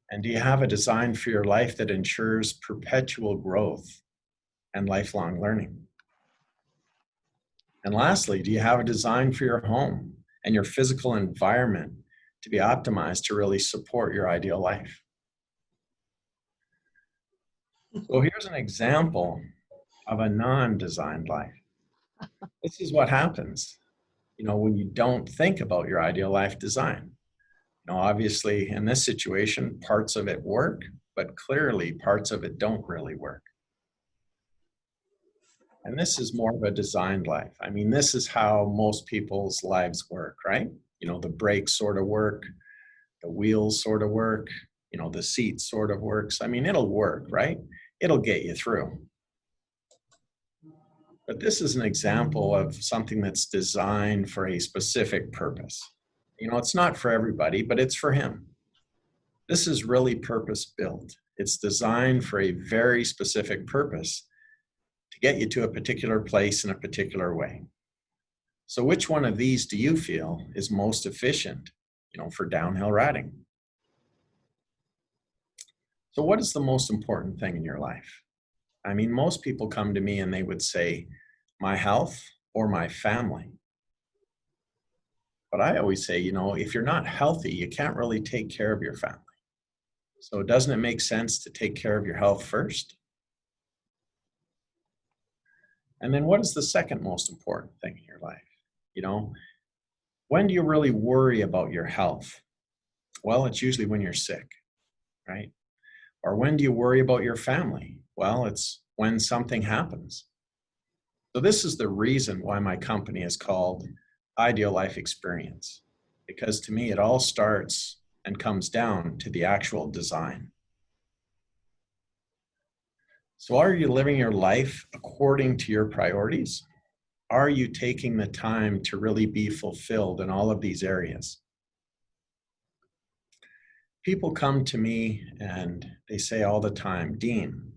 And do you have a design for your life that ensures perpetual growth and lifelong learning? And lastly, do you have a design for your home and your physical environment to be optimized to really support your ideal life? So here's an example of a non-designed life. This is what happens, when you don't think about your ideal life design. Obviously in this situation, parts of it work, but clearly parts of it don't really work. And this is more of a designed life. I mean, this is how most people's lives work, right? The brakes sort of work, the wheels sort of work, the seat sort of works. I mean, it'll work, right? It'll get you through. But this is an example of something that's designed for a specific purpose. It's not for everybody, but it's for him. This is really purpose-built. It's designed for a very specific purpose to get you to a particular place in a particular way. So which one of these do you feel is most efficient, for downhill riding? So what is the most important thing in your life? I mean, most people come to me and they would say, my health or my family. But I always say, if you're not healthy, you can't really take care of your family. So doesn't it make sense to take care of your health first? And then what is the second most important thing in your life? When do you really worry about your health? Well, it's usually when you're sick, right? Or when do you worry about your family? Well, it's when something happens. So this is the reason why my company is called Ideal Life Experience, because to me, it all starts and comes down to the actual design. So are you living your life according to your priorities? Are you taking the time to really be fulfilled in all of these areas? People come to me and they say all the time, Dean,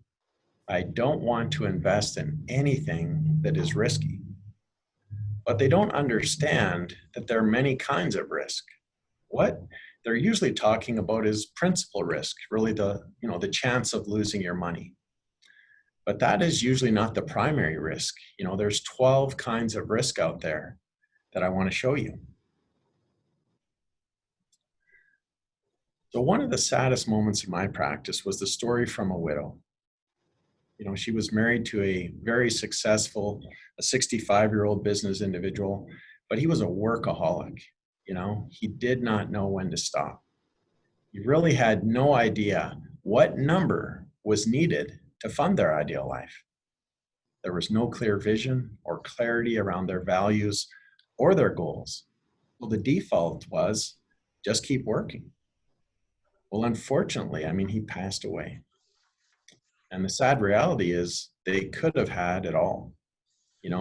I don't want to invest in anything that is risky. But they don't understand that there are many kinds of risk. What they're usually talking about is principal risk, really the chance of losing your money. But that is usually not the primary risk. There's 12 kinds of risk out there that I want to show you. So one of the saddest moments in my practice was the story from a widow. She was married to a very successful, a 65-year-old business individual, but he was a workaholic. He did not know when to stop. He really had no idea what number was needed to fund their ideal life. There was no clear vision or clarity around their values or their goals. Well, the default was just keep working. Well, unfortunately, he passed away. And the sad reality is they could have had it all.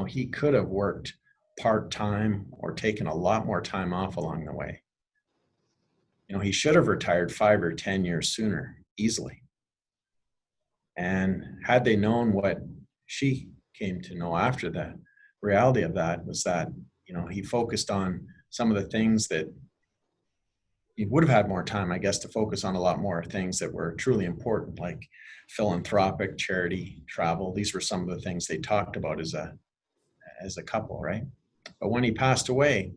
He could have worked part-time or taken a lot more time off along the way. He should have retired 5 or 10 years sooner, easily. And had they known what she came to know after that, reality of that was that, he focused on some of the things that he would have had more time, I guess, to focus on a lot more things that were truly important, like philanthropic, charity, travel. These were some of the things they talked about as a couple, right? But when he passed away,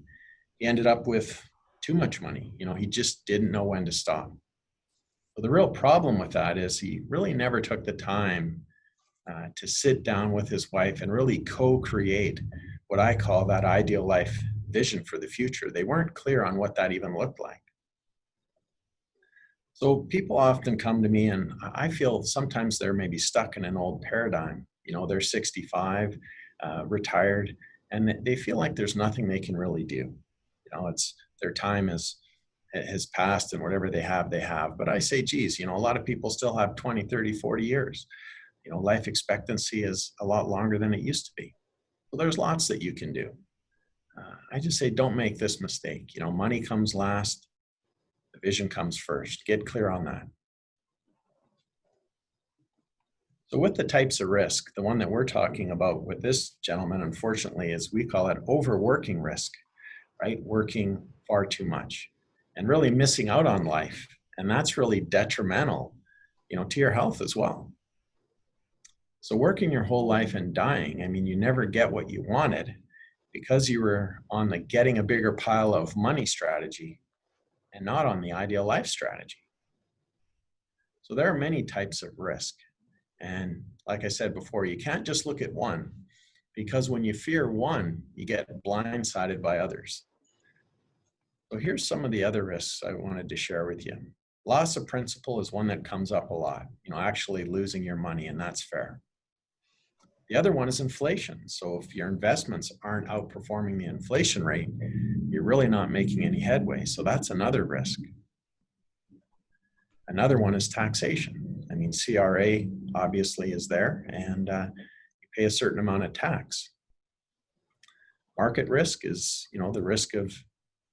he ended up with too much money. He just didn't know when to stop. So the real problem with that is he really never took the time to sit down with his wife and really co-create what I call that ideal life vision for the future. They weren't clear on what that even looked like. So people often come to me and I feel sometimes they're maybe stuck in an old paradigm. They're 65, retired, and they feel like there's nothing they can really do. It's their time has passed and whatever they have. But I say, geez, a lot of people still have 20, 30, 40 years. Life expectancy is a lot longer than it used to be. So there's lots that you can do. I just say, don't make this mistake. Money comes last. The vision comes first. Get clear on that. So with the types of risk, the one that we're talking about with this gentleman, unfortunately, is we call it overworking risk, right? Working far too much and really missing out on life. And that's really detrimental, to your health as well. So working your whole life and dying, you never get what you wanted. because you were on the getting a bigger pile of money strategy and not on the ideal life strategy. So there are many types of risk. And like I said before, you can't just look at one, because when you fear one, you get blindsided by others. So here's some of the other risks I wanted to share with you. Loss of principal is one that comes up a lot, actually losing your money, and that's fair. The other one is inflation. So if your investments aren't outperforming the inflation rate, you're really not making any headway. So that's another risk. Another one is taxation. I mean, CRA obviously is there, and you pay a certain amount of tax. Market risk is, the risk of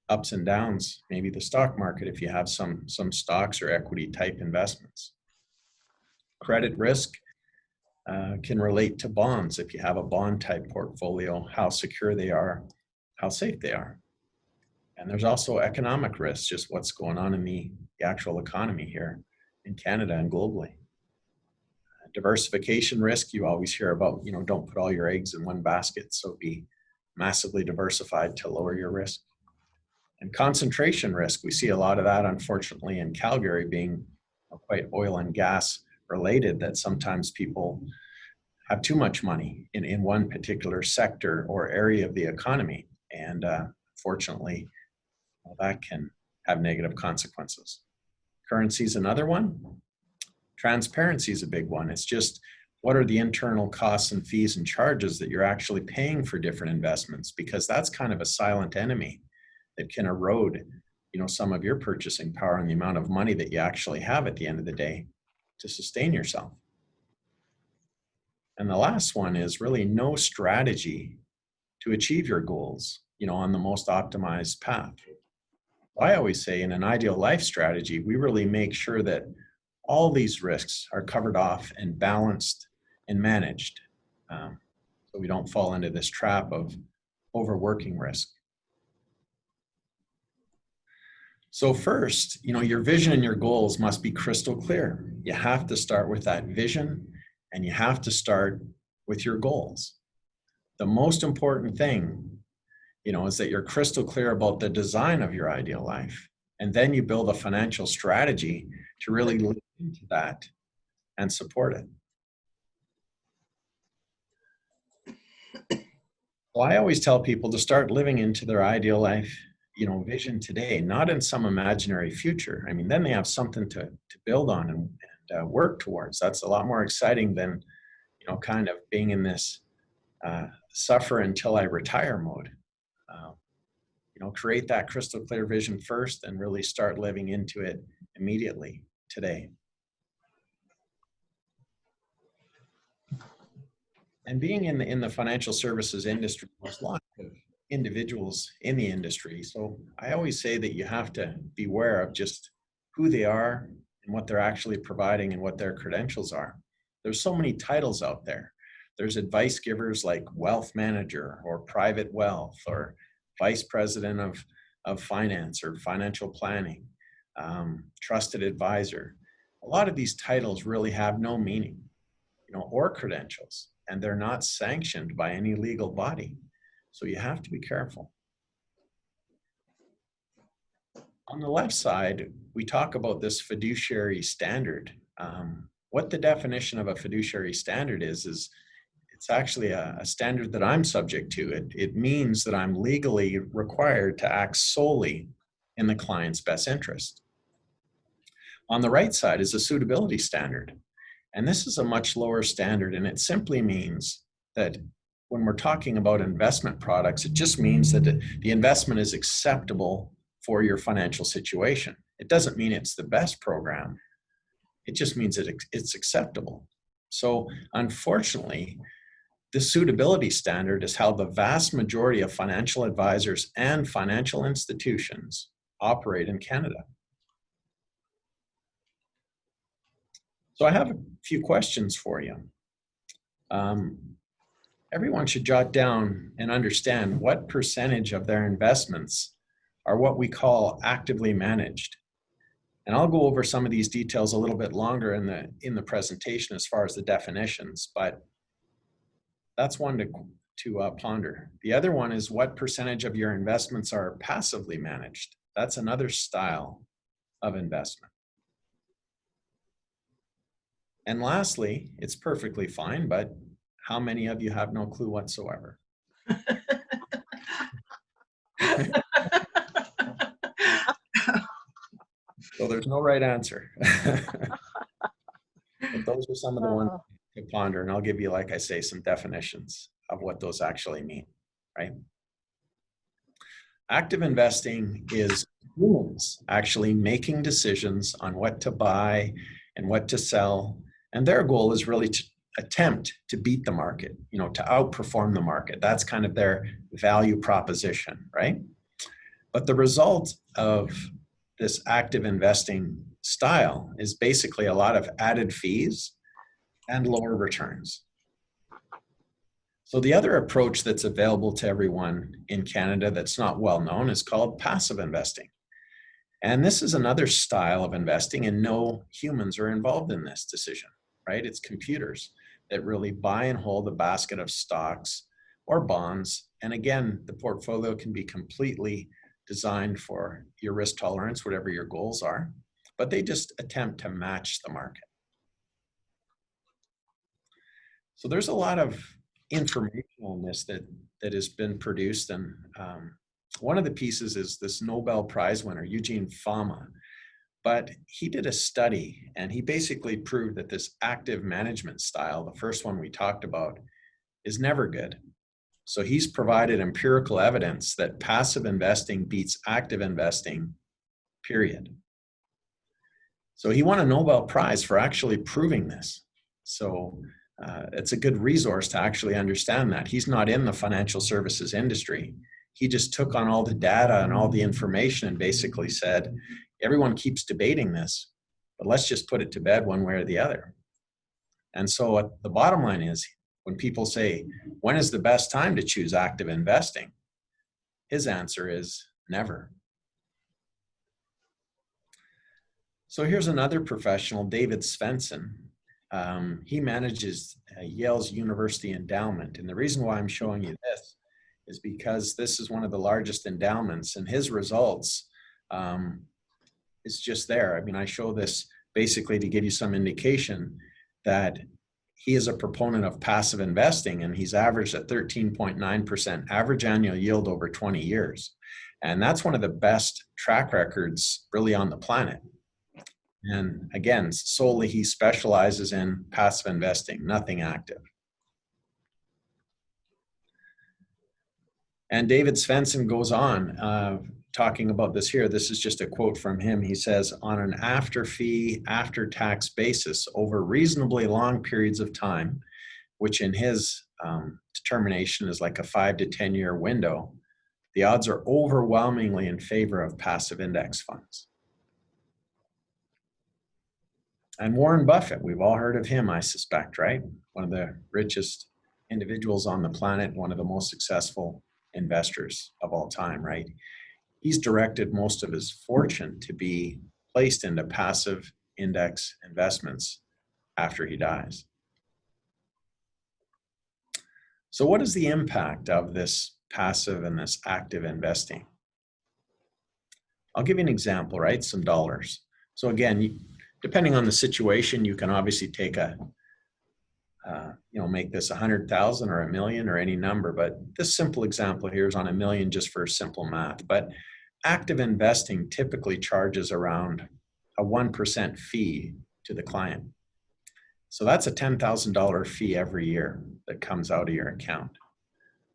ups and downs, maybe the stock market if you have some stocks or equity type investments. Credit risk can relate to bonds. If you have a bond type portfolio, how secure they are, how safe they are. And there's also economic risk, just what's going on in the actual economy here in Canada and globally. Diversification risk, you always hear about, don't put all your eggs in one basket, so be massively diversified to lower your risk. And concentration risk, we see a lot of that, unfortunately, in Calgary being quite oil and gas related, that sometimes people have too much money in one particular sector or area of the economy. And fortunately, that can have negative consequences. Currency is another one. Transparency is a big one. It's just, what are the internal costs and fees and charges that you're actually paying for different investments? Because that's kind of a silent enemy that can erode, some of your purchasing power and the amount of money that you actually have at the end of the day to sustain yourself. And the last one is really no strategy to achieve your goals, on the most optimized path. I always say in an ideal life strategy, we really make sure that all these risks are covered off and balanced and managed, so we don't fall into this trap of overworking risk. So first, your vision and your goals must be crystal clear. You have to start with that vision, and you have to start with your goals. The most important thing, is that you're crystal clear about the design of your ideal life. And then you build a financial strategy to really lean into that and support it. Well, I always tell people to start living into their ideal life, vision today, not in some imaginary future. I mean, then they have something to build on and work towards. That's a lot more exciting than, kind of being in this suffer until I retire mode. Create that crystal clear vision first and really start living into it immediately today. And being in the financial services industry, there's lots of individuals in the industry. So I always say that you have to beware of just who they are and what they're actually providing and what their credentials are. There's so many titles out there. There's advice givers like wealth manager or private wealth or vice president of finance or financial planning, trusted advisor. A lot of these titles really have no meaning, or credentials, and they're not sanctioned by any legal body. So you have to be careful. On the left side, we talk about this fiduciary standard. What the definition of a fiduciary standard is it's actually a standard that I'm subject to. It means that I'm legally required to act solely in the client's best interest. On the right side is a suitability standard. And this is a much lower standard, and it simply means that when we're talking about investment products, it just means that the investment is acceptable for your financial situation. It doesn't mean it's the best program. It just means that it's acceptable. So unfortunately, the suitability standard is how the vast majority of financial advisors and financial institutions operate in Canada. So I have a few questions for you. Everyone should jot down and understand what percentage of their investments are what we call actively managed. And I'll go over some of these details a little bit longer in the presentation as far as the definitions, but that's one to ponder. The other one is what percentage of your investments are passively managed. That's another style of investment. And lastly, it's perfectly fine, but how many of you have no clue whatsoever? So there's no right answer. But those are some of the ones to ponder, and I'll give you, like I say, some definitions of what those actually mean, right? Active investing is humans actually making decisions on what to buy and what to sell, and their goal is really to attempt to beat the market, to outperform the market. That's kind of their value proposition, right? But the result of this active investing style is basically a lot of added fees and lower returns. So the other approach that's available to everyone in Canada that's not well known is called passive investing. And this is another style of investing, and no humans are involved in this decision, right? It's computers that really buy and hold a basket of stocks or bonds. And again, the portfolio can be completely designed for your risk tolerance, whatever your goals are, but they just attempt to match the market. So there's a lot of information on this that has been produced, and one of the pieces is this Nobel Prize winner, Eugene Fama, but he did a study and he basically proved that this active management style, the first one we talked about, is never good. So he's provided empirical evidence that passive investing beats active investing, period. So he won a Nobel Prize for actually proving this. So it's a good resource to actually understand that. He's not in the financial services industry. He just took on all the data and all the information and basically said, everyone keeps debating this, but let's just put it to bed one way or the other. And so the bottom line is, when people say, when is the best time to choose active investing? His answer is never. So here's another professional, David Svendsen. He manages Yale's University Endowment. And the reason why I'm showing you this is because this is one of the largest endowments, and his results is just there. I mean, I show this basically to give you some indication that he is a proponent of passive investing, and he's averaged at 13.9% average annual yield over 20 years. And that's one of the best track records really on the planet. And again, solely he specializes in passive investing, nothing active. And David Svendsen goes on talking about this here. This is just a quote from him. He says, on an after fee, after tax basis over reasonably long periods of time, which in his determination is like a 5 to 10 year window, the odds are overwhelmingly in favor of passive index funds. And Warren Buffett, we've all heard of him, I suspect, right? One of the richest individuals on the planet, one of the most successful investors of all time, right? He's directed most of his fortune to be placed into passive index investments after he dies. So what is the impact of this passive and this active investing? I'll give you an example, right? Some dollars. So again, depending on the situation, you can obviously take make this 100,000 or 1,000,000 or any number, but this simple example here is on 1,000,000 just for simple math. But active investing typically charges around a 1% fee to the client. So that's a $10,000 fee every year that comes out of your account.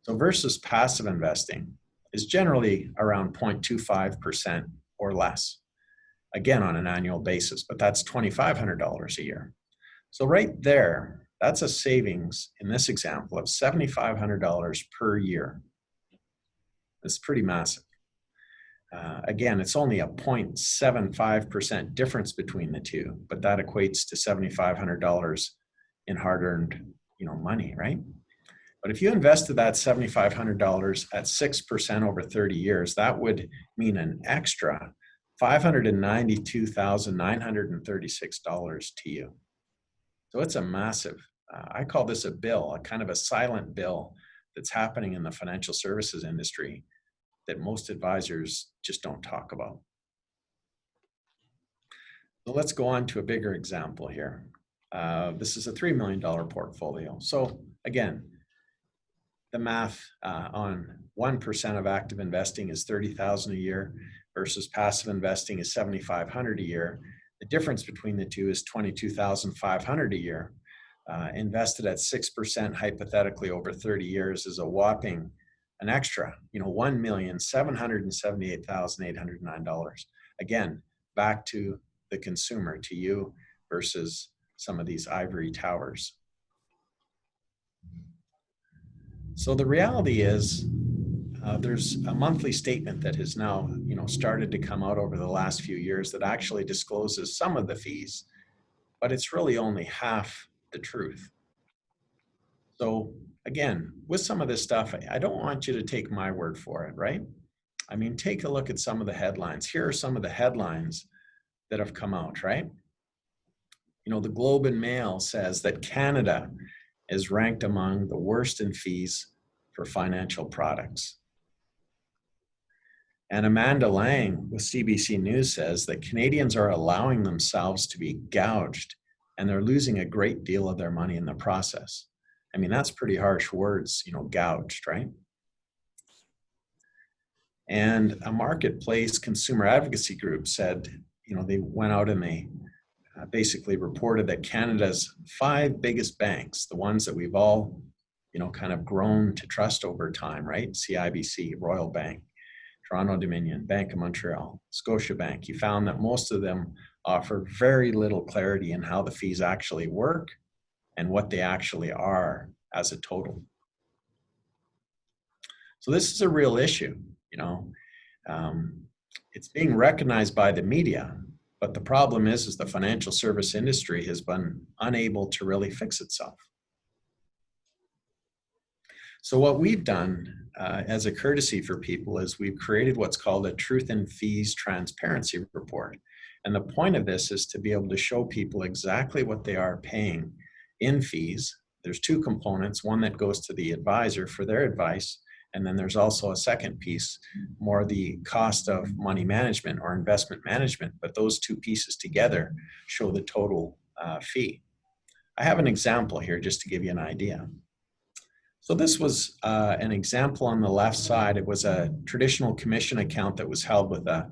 So versus passive investing is generally around 0.25% or less, again on an annual basis, but that's $2,500 a year. So right there, that's a savings in this example of $7,500 per year. That's pretty massive. Again, it's only a 0.75% difference between the two, but that equates to $7,500 in hard-earned, money, right? But if you invested that $7,500 at 6% over 30 years, that would mean an extra $592,936 to you. So it's a massive, I call this a bill, a kind of a silent bill that's happening in the financial services industry that most advisors just don't talk about. So let's go on to a bigger example here. This is a $3 million portfolio. So again, the math on 1% of active investing is $30,000 a year versus passive investing is $7,500 a year. The difference between the two is $22,500 a year. Invested at 6% hypothetically over 30 years is a whopping, an extra, $1,778,809. Again, back to the consumer, to you, versus some of these ivory towers. So the reality is there's a monthly statement that has now started to come out over the last few years that actually discloses some of the fees, but it's really only half the truth. So again, with some of this stuff, I don't want you to take my word for it, right? I mean, take a look at some of the headlines. Here are some of the headlines that have come out, right? The Globe and Mail says that Canada is ranked among the worst in fees for financial products. And Amanda Lang with CBC News says that Canadians are allowing themselves to be gouged and they're losing a great deal of their money in the process. I mean, that's pretty harsh words, gouged, right? And a marketplace consumer advocacy group said, they went out and they basically reported that Canada's 5 biggest banks, the ones that we've all, kind of grown to trust over time, right? CIBC, Royal Bank, Toronto Dominion, Bank of Montreal, Scotiabank, you found that most of them offer very little clarity in how the fees actually work and what they actually are as a total. So this is a real issue, it's being recognized by the media, but the problem is the financial service industry has been unable to really fix itself. So what we've done as a courtesy for people is we've created what's called a Truth in Fees Transparency Report. And the point of this is to be able to show people exactly what they are paying in fees. There's 2 components, one that goes to the advisor for their advice, and then there's also a second piece, more the cost of money management or investment management, but those 2 pieces together show the total fee. I have an example here just to give you an idea. So this was an example on the left side. It was a traditional commission account that was held with a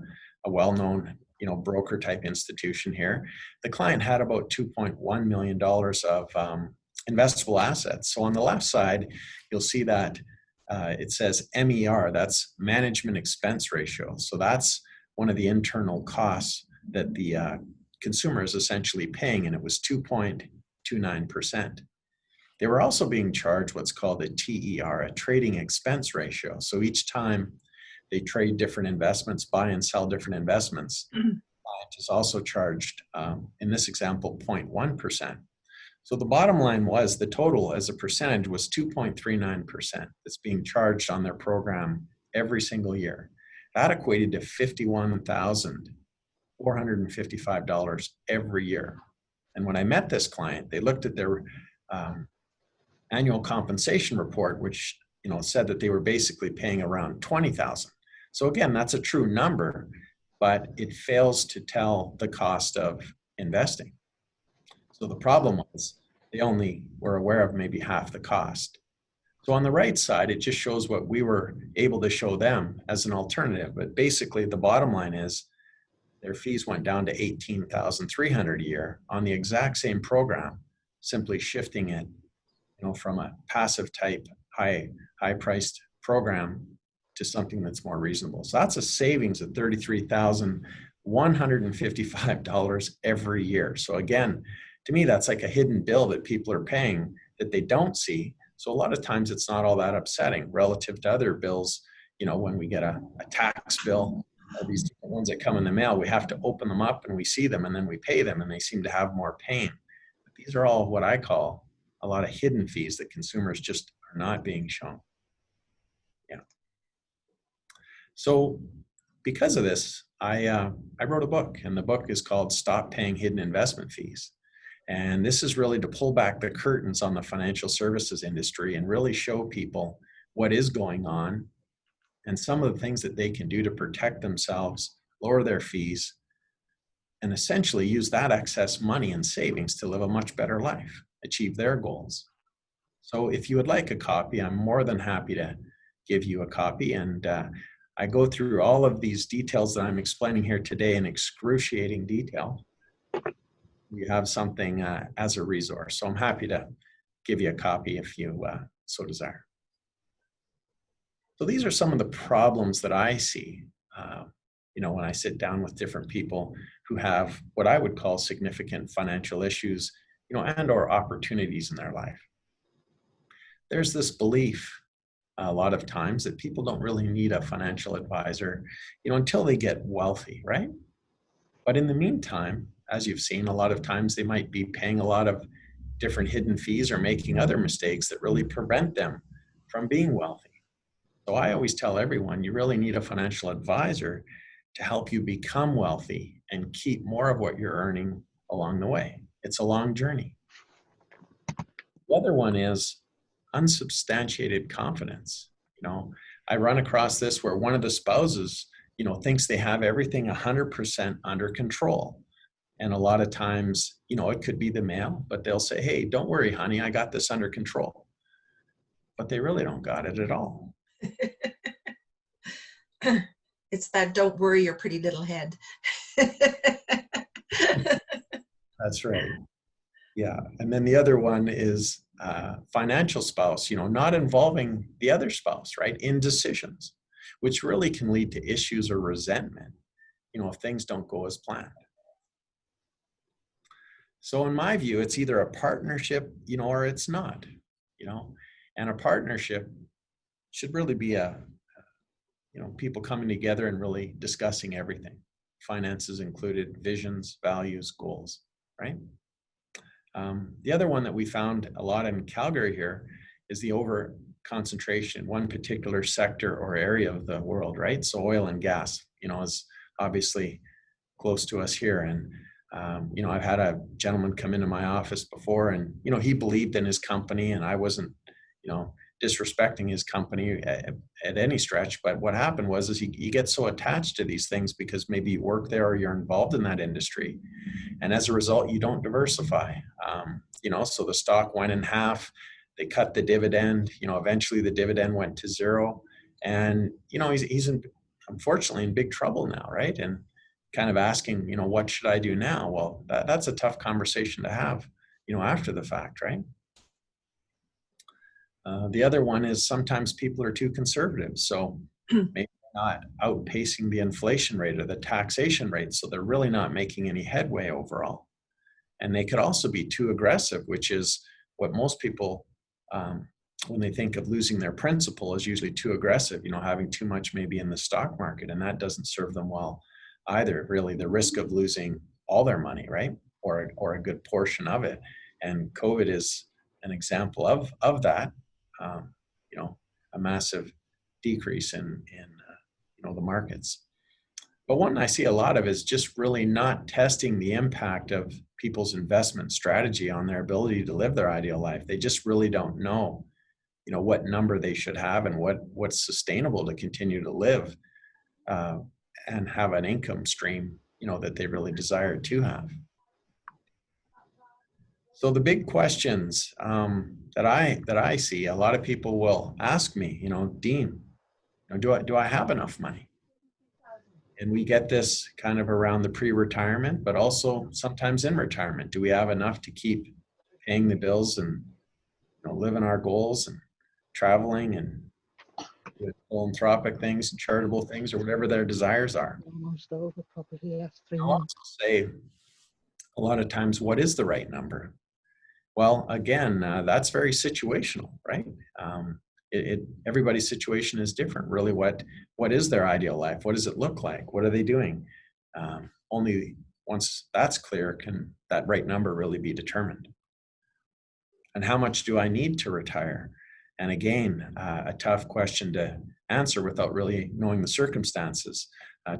well-known broker type institution here. The client had about $2.1 million of investable assets. So on the left side, you'll see that it says MER, that's management expense ratio. So that's one of the internal costs that the consumer is essentially paying, and it was 2.29%. They were also being charged what's called a TER, a trading expense ratio. So each time they trade different investments, buy and sell different investments, client is also charged, in this example, 0.1%. So the bottom line was the total as a percentage was 2.39% that's being charged on their program every single year. That equated to $51,455 every year. And when I met this client, they looked at their annual compensation report, which said that they were basically paying around $20,000. So again, that's a true number, but it fails to tell the cost of investing. So the problem was they only were aware of maybe half the cost. So on the right side, it just shows what we were able to show them as an alternative. But basically the bottom line is their fees went down to $18,300 a year on the exact same program, simply shifting it from a passive type, high priced program to something that's more reasonable. So that's a savings of $33,155 every year. So again, to me, that's like a hidden bill that people are paying that they don't see. So a lot of times it's not all that upsetting relative to other bills. When we get a tax bill, or these different ones that come in the mail, we have to open them up and we see them and then we pay them and they seem to have more pain. But these are all what I call a lot of hidden fees that consumers just are not being shown. Yeah. So because of this, I wrote a book, and the book is called Stop Paying Hidden Investment Fees. And this is really to pull back the curtains on the financial services industry and really show people what is going on and some of the things that they can do to protect themselves, lower their fees, and essentially use that excess money and savings to live a much better life, achieve their goals. So if you would like a copy, I'm more than happy to give you a copy. And I go through all of these details that I'm explaining here today in excruciating detail. You have something as a resource. So I'm happy to give you a copy if you so desire. So these are some of the problems that I see, when I sit down with different people who have what I would call significant financial issues, and or opportunities in their life. There's this belief a lot of times that people don't really need a financial advisor, until they get wealthy, right? But in the meantime, as you've seen, a lot of times they might be paying a lot of different hidden fees or making other mistakes that really prevent them from being wealthy. So I always tell everyone, you really need a financial advisor to help you become wealthy and keep more of what you're earning along the way. It's a long journey. The other one is unsubstantiated confidence. I run across this where one of the spouses, thinks they have everything 100% under control. And a lot of times, it could be the male, but they'll say, hey, don't worry, honey, I got this under control. But they really don't got it at all. It's that don't worry your pretty little head. That's right. Yeah. And then the other one is financial spouse, not involving the other spouse, right, in decisions, which really can lead to issues or resentment, if things don't go as planned. So in my view, it's either a partnership, or it's not, and a partnership should really be people coming together and really discussing everything, finances included, visions, values, goals, right? The other one that we found a lot in Calgary here is the over concentration in one particular sector or area of the world, right? So oil and gas, is obviously close to us here. And, I've had a gentleman come into my office before and, he believed in his company and I wasn't, disrespecting his company at any stretch. But what happened was you get so attached to these things because maybe you work there or you're involved in that industry. And as a result, you don't diversify. So the stock went in half, they cut the dividend, eventually the dividend went to zero. And, he's unfortunately in big trouble now, right? And kind of asking, what should I do now? Well, that's a tough conversation to have, after the fact, right? The other one is sometimes people are too conservative. So maybe not outpacing the inflation rate or the taxation rate. So they're really not making any headway overall. And they could also be too aggressive, which is what most people, when they think of losing their principal, is usually too aggressive, having too much maybe in the stock market. And that doesn't serve them well either, really, the risk of losing all their money, right? Or a good portion of it. And COVID is an example of that. A massive decrease in the markets. But one I see a lot of is just really not testing the impact of people's investment strategy on their ability to live their ideal life. They just really don't know, what number they should have and what's sustainable to continue to live and have an income stream, that they really desire to have. So the big questions that I see, a lot of people will ask me, Dean, do I have enough money? And we get this kind of around the pre-retirement, but also sometimes in retirement. Do we have enough to keep paying the bills and living our goals and traveling and doing philanthropic things and charitable things or whatever their desires are? Almost over, probably left 3 I'll months. also say a lot of times, what is the right number? Well, again, that's very situational, right? Everybody's situation is different. Really, what is their ideal life? What does it look like? What are they doing? Only once that's clear can that right number really be determined. And how much do I need to retire? And again, a tough question to answer without really knowing the circumstances.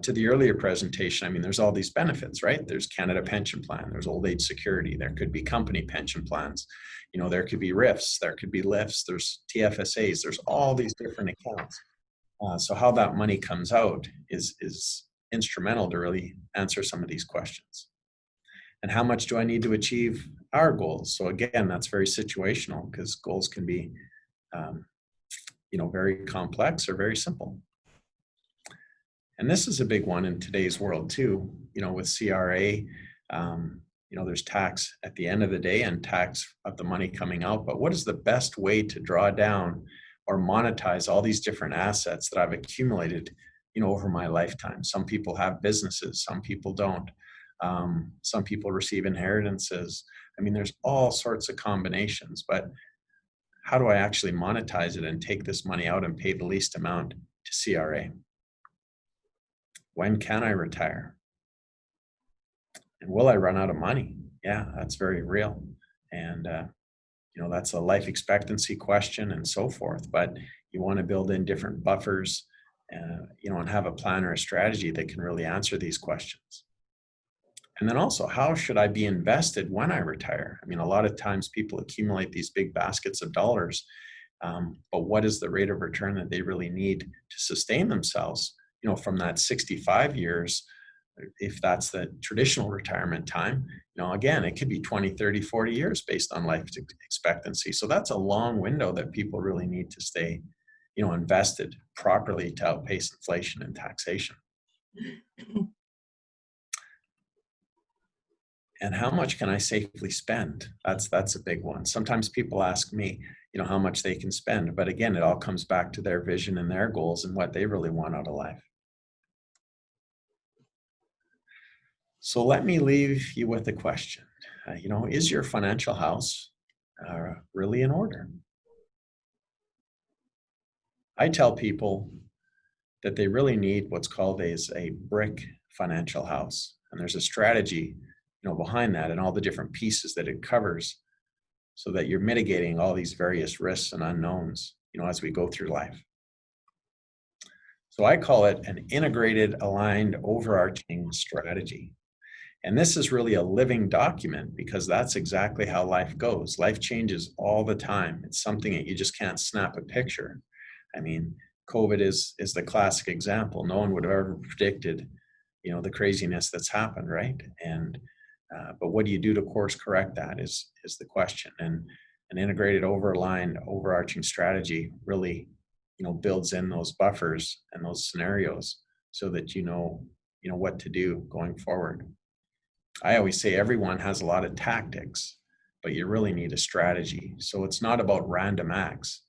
To the earlier presentation, I mean, there's all these benefits, right? There's Canada Pension Plan, there's old age security, there could be company pension plans, you know, there could be RIFs, there could be LIFs, there's TFSAs, there's all these different accounts. So how that money comes out is instrumental to really answer some of these questions. And how much do I need to achieve our goals? So again, that's very situational, because goals can be, you know, very complex or very simple. And this is a big one in today's world too, you know, with CRA, you know, there's tax at the end of the day and tax of the money coming out, but what is the best way to draw down or monetize all these different assets that I've accumulated, you know, over my lifetime? Some people have businesses, some people don't. Some people receive inheritances. I mean, there's all sorts of combinations, but how do I actually monetize it and take this money out and pay the least amount to CRA? When can I retire? And will I run out of money? Yeah, that's very real. And, you know, that's a life expectancy question and so forth, but you want to build in different buffers, you know, and have a plan or a strategy that can really answer these questions. And then also, how should I be invested when I retire? I mean, a lot of times people accumulate these big baskets of dollars, but what is the rate of return that they really need to sustain themselves, you know, from that 65 years, if that's the traditional retirement time? You know, again, it could be 20, 30, 40 years based on life expectancy. So that's a long window that people really need to stay, you know, invested properly to outpace inflation and taxation. And how much can I safely spend? That's a big one. Sometimes people ask me, you know, how much they can spend, but again, it all comes back to their vision and their goals and what they really want out of life. So let me leave you with a question. You know, is your financial house really in order? I tell people that they really need what's called a brick financial house. And there's a strategy, you know, behind that and all the different pieces that it covers, so that you're mitigating all these various risks and unknowns, you know, as we go through life. So I call it an integrated, aligned, overarching strategy. And this is really a living document, because that's exactly how life goes. Life changes all the time. It's something that you just can't snap a picture. I mean, COVID is the classic example. No one would have ever predicted, you know, the craziness that's happened, right? And but what do you do to course correct that is the question. And an integrated, overarching strategy really, you know, builds in those buffers and those scenarios so that you know what to do going forward. I always say everyone has a lot of tactics, but you really need a strategy. So it's not about random acts.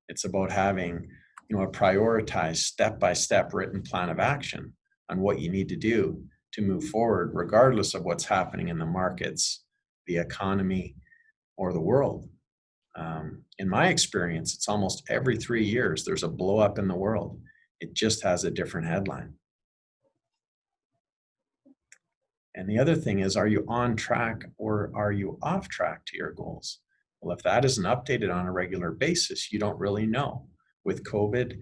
It's about having, you know, a prioritized step-by-step written plan of action on what you need to do to move forward, regardless of what's happening in the markets, the economy, or the world. In my experience, it's almost every 3 years there's a blow up in the world. It just has a different headline. And the other thing is, are you on track or are you off track to your goals? Well, if that isn't updated on a regular basis, you don't really know. With COVID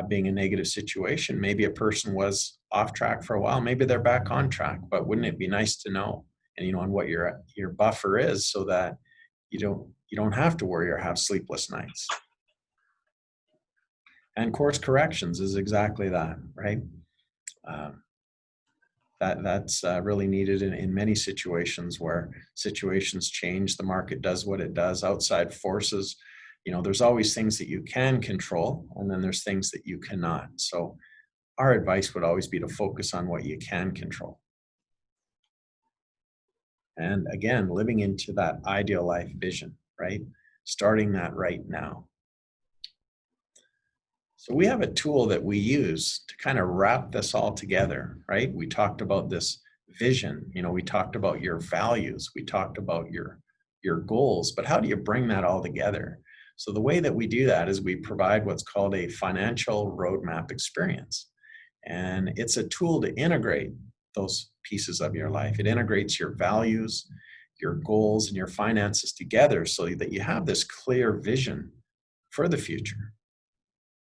being a negative situation, maybe a person was off track for a while, maybe they're back on track, but wouldn't it be nice to know, and you know, on what your buffer is, so that you don't have to worry or have sleepless nights. And course corrections is exactly that, right? That's really needed in many situations where situations change, the market does what it does, outside forces, you know, there's always things that you can control, and then there's things that you cannot. So our advice would always be to focus on what you can control. And again, living into that ideal life vision, right? Starting that right now. So we have a tool that we use to kind of wrap this all together, right? We talked about this vision, you know, we talked about your values, we talked about your goals, but how do you bring that all together? So the way that we do that is we provide what's called a financial roadmap experience. And it's a tool to integrate those pieces of your life. It integrates your values, your goals, and your finances together so that you have this clear vision for the future.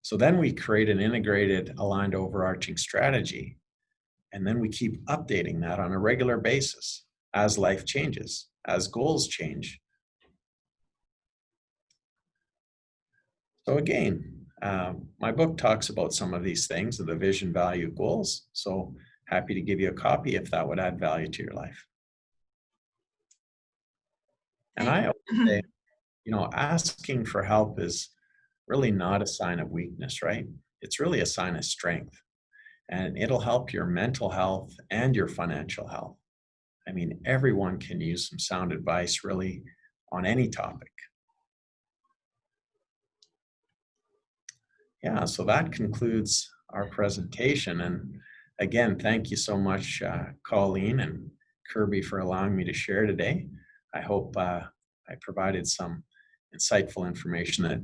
So then we create an integrated, aligned, overarching strategy. And then we keep updating that on a regular basis as life changes, as goals change. So again, my book talks about some of these things, of the vision, value, goals. So happy to give you a copy if that would add value to your life. And I always say, asking for help is really not a sign of weakness, right? It's really a sign of strength. And it'll help your mental health and your financial health. I mean, everyone can use some sound advice really on any topic. Yeah, so that concludes our presentation. And again, thank you so much, Colleen and Kerby, for allowing me to share today. I hope I provided some insightful information that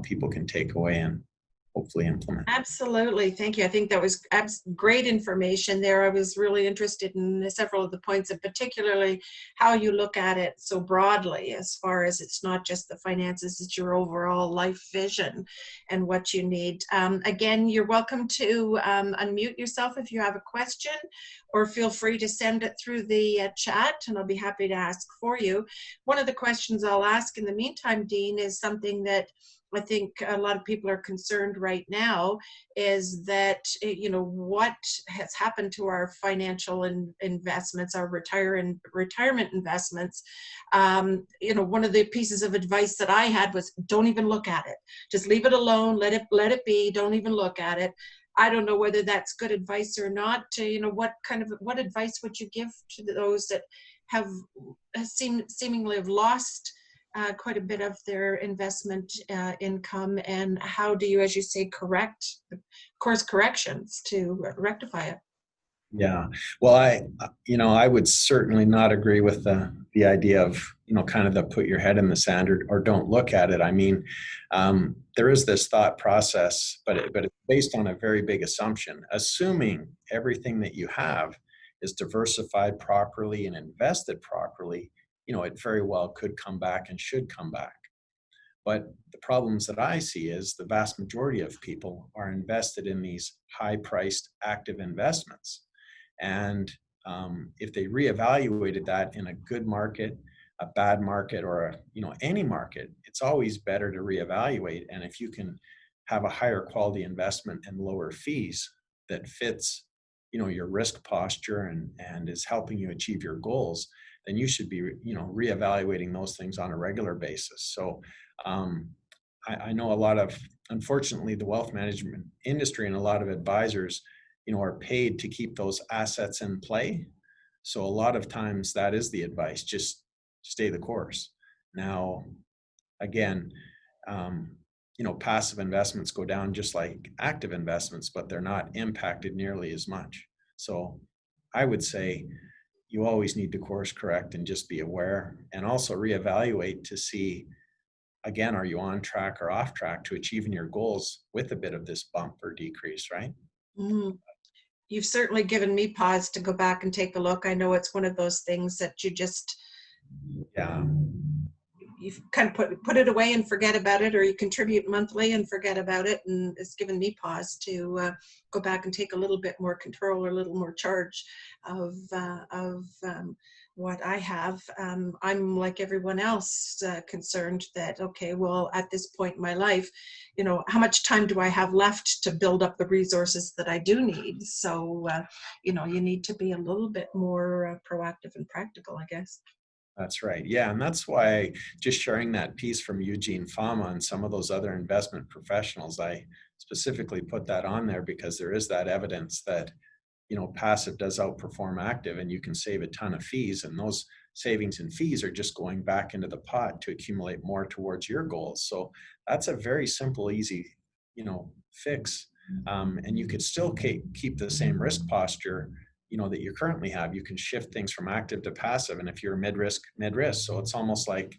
people can take away and hopefully implement. Absolutely. Thank you. I think that was great information there. I was really interested in several of the points, and particularly how you look at it so broadly, as far as it's not just the finances, it's your overall life vision and what you need. Again, you're welcome to unmute yourself if you have a question, or feel free to send it through the chat, and I'll be happy to ask for you. One of the questions I'll ask in the meantime, Dean, is something that I think a lot of people are concerned right now, is that, what has happened to our financial investments, our retirement investments. One of the pieces of advice that I had was, don't even look at it. Just leave it alone. Let it be. Don't even look at it. I don't know whether that's good advice or not. What advice would you give to those that have seemingly have lost quite a bit of their investment income, and how do you, as you say, course corrections to rectify it? Yeah, well, I would certainly not agree with the idea of, kind of the put your head in the sand or don't look at it. I mean, there is this thought process, but it's based on a very big assumption. Assuming everything that you have is diversified properly and invested properly, it very well could come back and should come back. But the problems that I see is the vast majority of people are invested in these high-priced active investments. And if they reevaluated that in a good market, a bad market, or any market, it's always better to reevaluate. And if you can have a higher quality investment and lower fees that fits your risk posture and is helping you achieve your goals, then you should be reevaluating those things on a regular basis. So I know unfortunately, the wealth management industry and a lot of advisors are paid to keep those assets in play. So a lot of times that is the advice, just stay the course. Now, again, passive investments go down just like active investments, but they're not impacted nearly as much. So I would say you always need to course correct and just be aware, and also reevaluate to see, again, are you on track or off track to achieving your goals with a bit of this bump or decrease, right? Mm. You've certainly given me pause to go back and take a look. I know it's one of those things that you just, you kind of put it away and forget about it, or you contribute monthly and forget about it. And it's given me pause to go back and take a little bit more control or a little more charge of what I have. I'm like everyone else concerned that, okay, well, at this point in my life, how much time do I have left to build up the resources that I do need? So, you need to be a little bit more proactive and practical, I guess. That's right. Yeah. And that's why just sharing that piece from Eugene Fama and some of those other investment professionals, I specifically put that on there because there is that evidence that, passive does outperform active, and you can save a ton of fees. And those savings and fees are just going back into the pot to accumulate more towards your goals. So that's a very simple, easy, fix. And you could still keep the same risk posture that you currently have. You can shift things from active to passive. And if you're mid-risk. So it's almost like,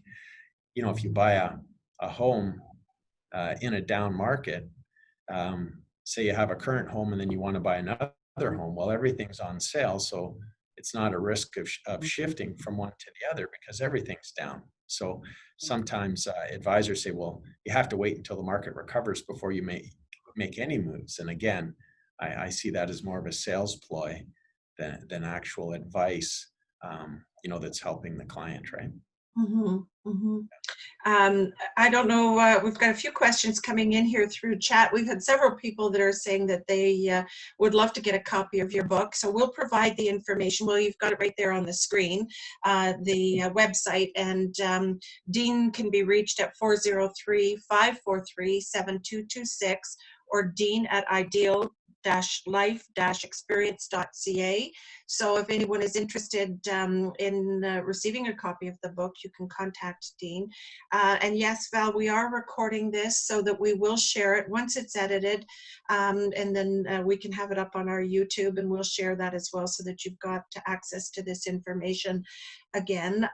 if you buy a home in a down market, say you have a current home and then you want to buy another home, well, everything's on sale. So it's not a risk of shifting from one to the other because everything's down. So sometimes advisors say, well, you have to wait until the market recovers before you make any moves. And again, I see that as more of a sales ploy than actual advice, that's helping the client, right? Mm-hmm, mm-hmm. I don't know, we've got a few questions coming in here through chat. We've had several people that are saying that they would love to get a copy of your book. So we'll provide the information. Well, you've got it right there on the screen, the website. And Dean can be reached at 403-543-7226 or dean@ideal-life-experience.ca. So if anyone is interested in receiving a copy of the book, you can contact Dean. And yes, Val, we are recording this so that we will share it once it's edited, and then we can have it up on our YouTube, and we'll share that as well so that you've got access to this information again.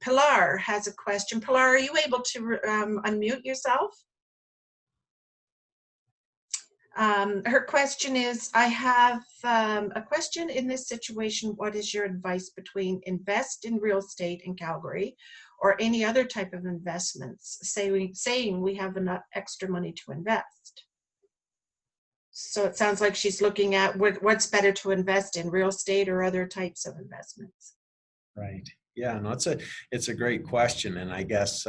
Pilar has a question. Pilar, are you able to unmute yourself? Her question is, I have a question in this situation. What is your advice between invest in real estate in Calgary or any other type of investments, saying we have enough extra money to invest? So it sounds like she's looking at what's better to invest in, real estate or other types of investments. Right. Yeah, no, it's a great question. And I guess,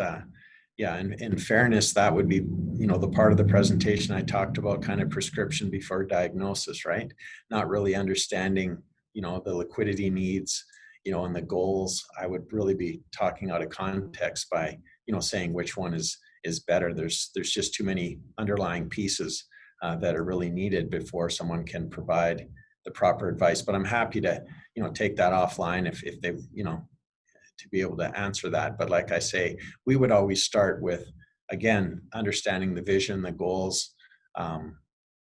yeah, in fairness, that would be, the part of the presentation I talked about, kind of prescription before diagnosis, right? Not really understanding, the liquidity needs, and the goals. I would really be talking out of context by, saying which one is better. There's just too many underlying pieces that are really needed before someone can provide the proper advice. But I'm happy to, take that offline if they, to be able to answer that. But like I say, we would always start with, again, understanding the vision, the goals,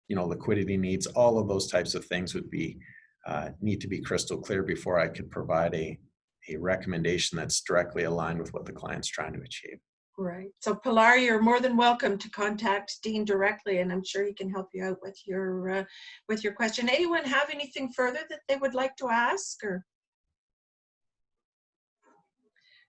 liquidity needs, all of those types of things would be need to be crystal clear before I could provide a recommendation that's directly aligned with what the client's trying to achieve. Right. So Pilar, you're more than welcome to contact Dean directly, and I'm sure he can help you out with your question. Anyone have anything further that they would like to ask? Or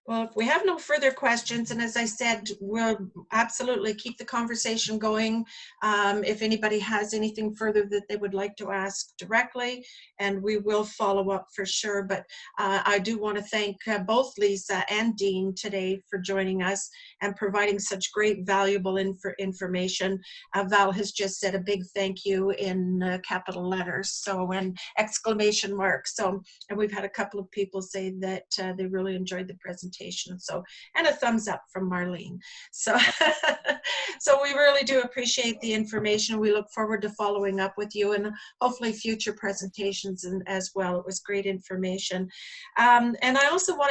well, if we have no further questions, and as I said, we'll absolutely keep the conversation going. If anybody has anything further that they would like to ask directly, and we will follow up for sure. But I do want to thank both Lisa and Dean today for joining us and providing such great, valuable information. Val has just said a big thank you in capital letters, so, and exclamation marks. So, and we've had a couple of people say that they really enjoyed the presentation. So, and a thumbs up from Marlene. So, so we really do appreciate the information. We look forward to following up with you and hopefully future presentations as well. It was great information. And I also want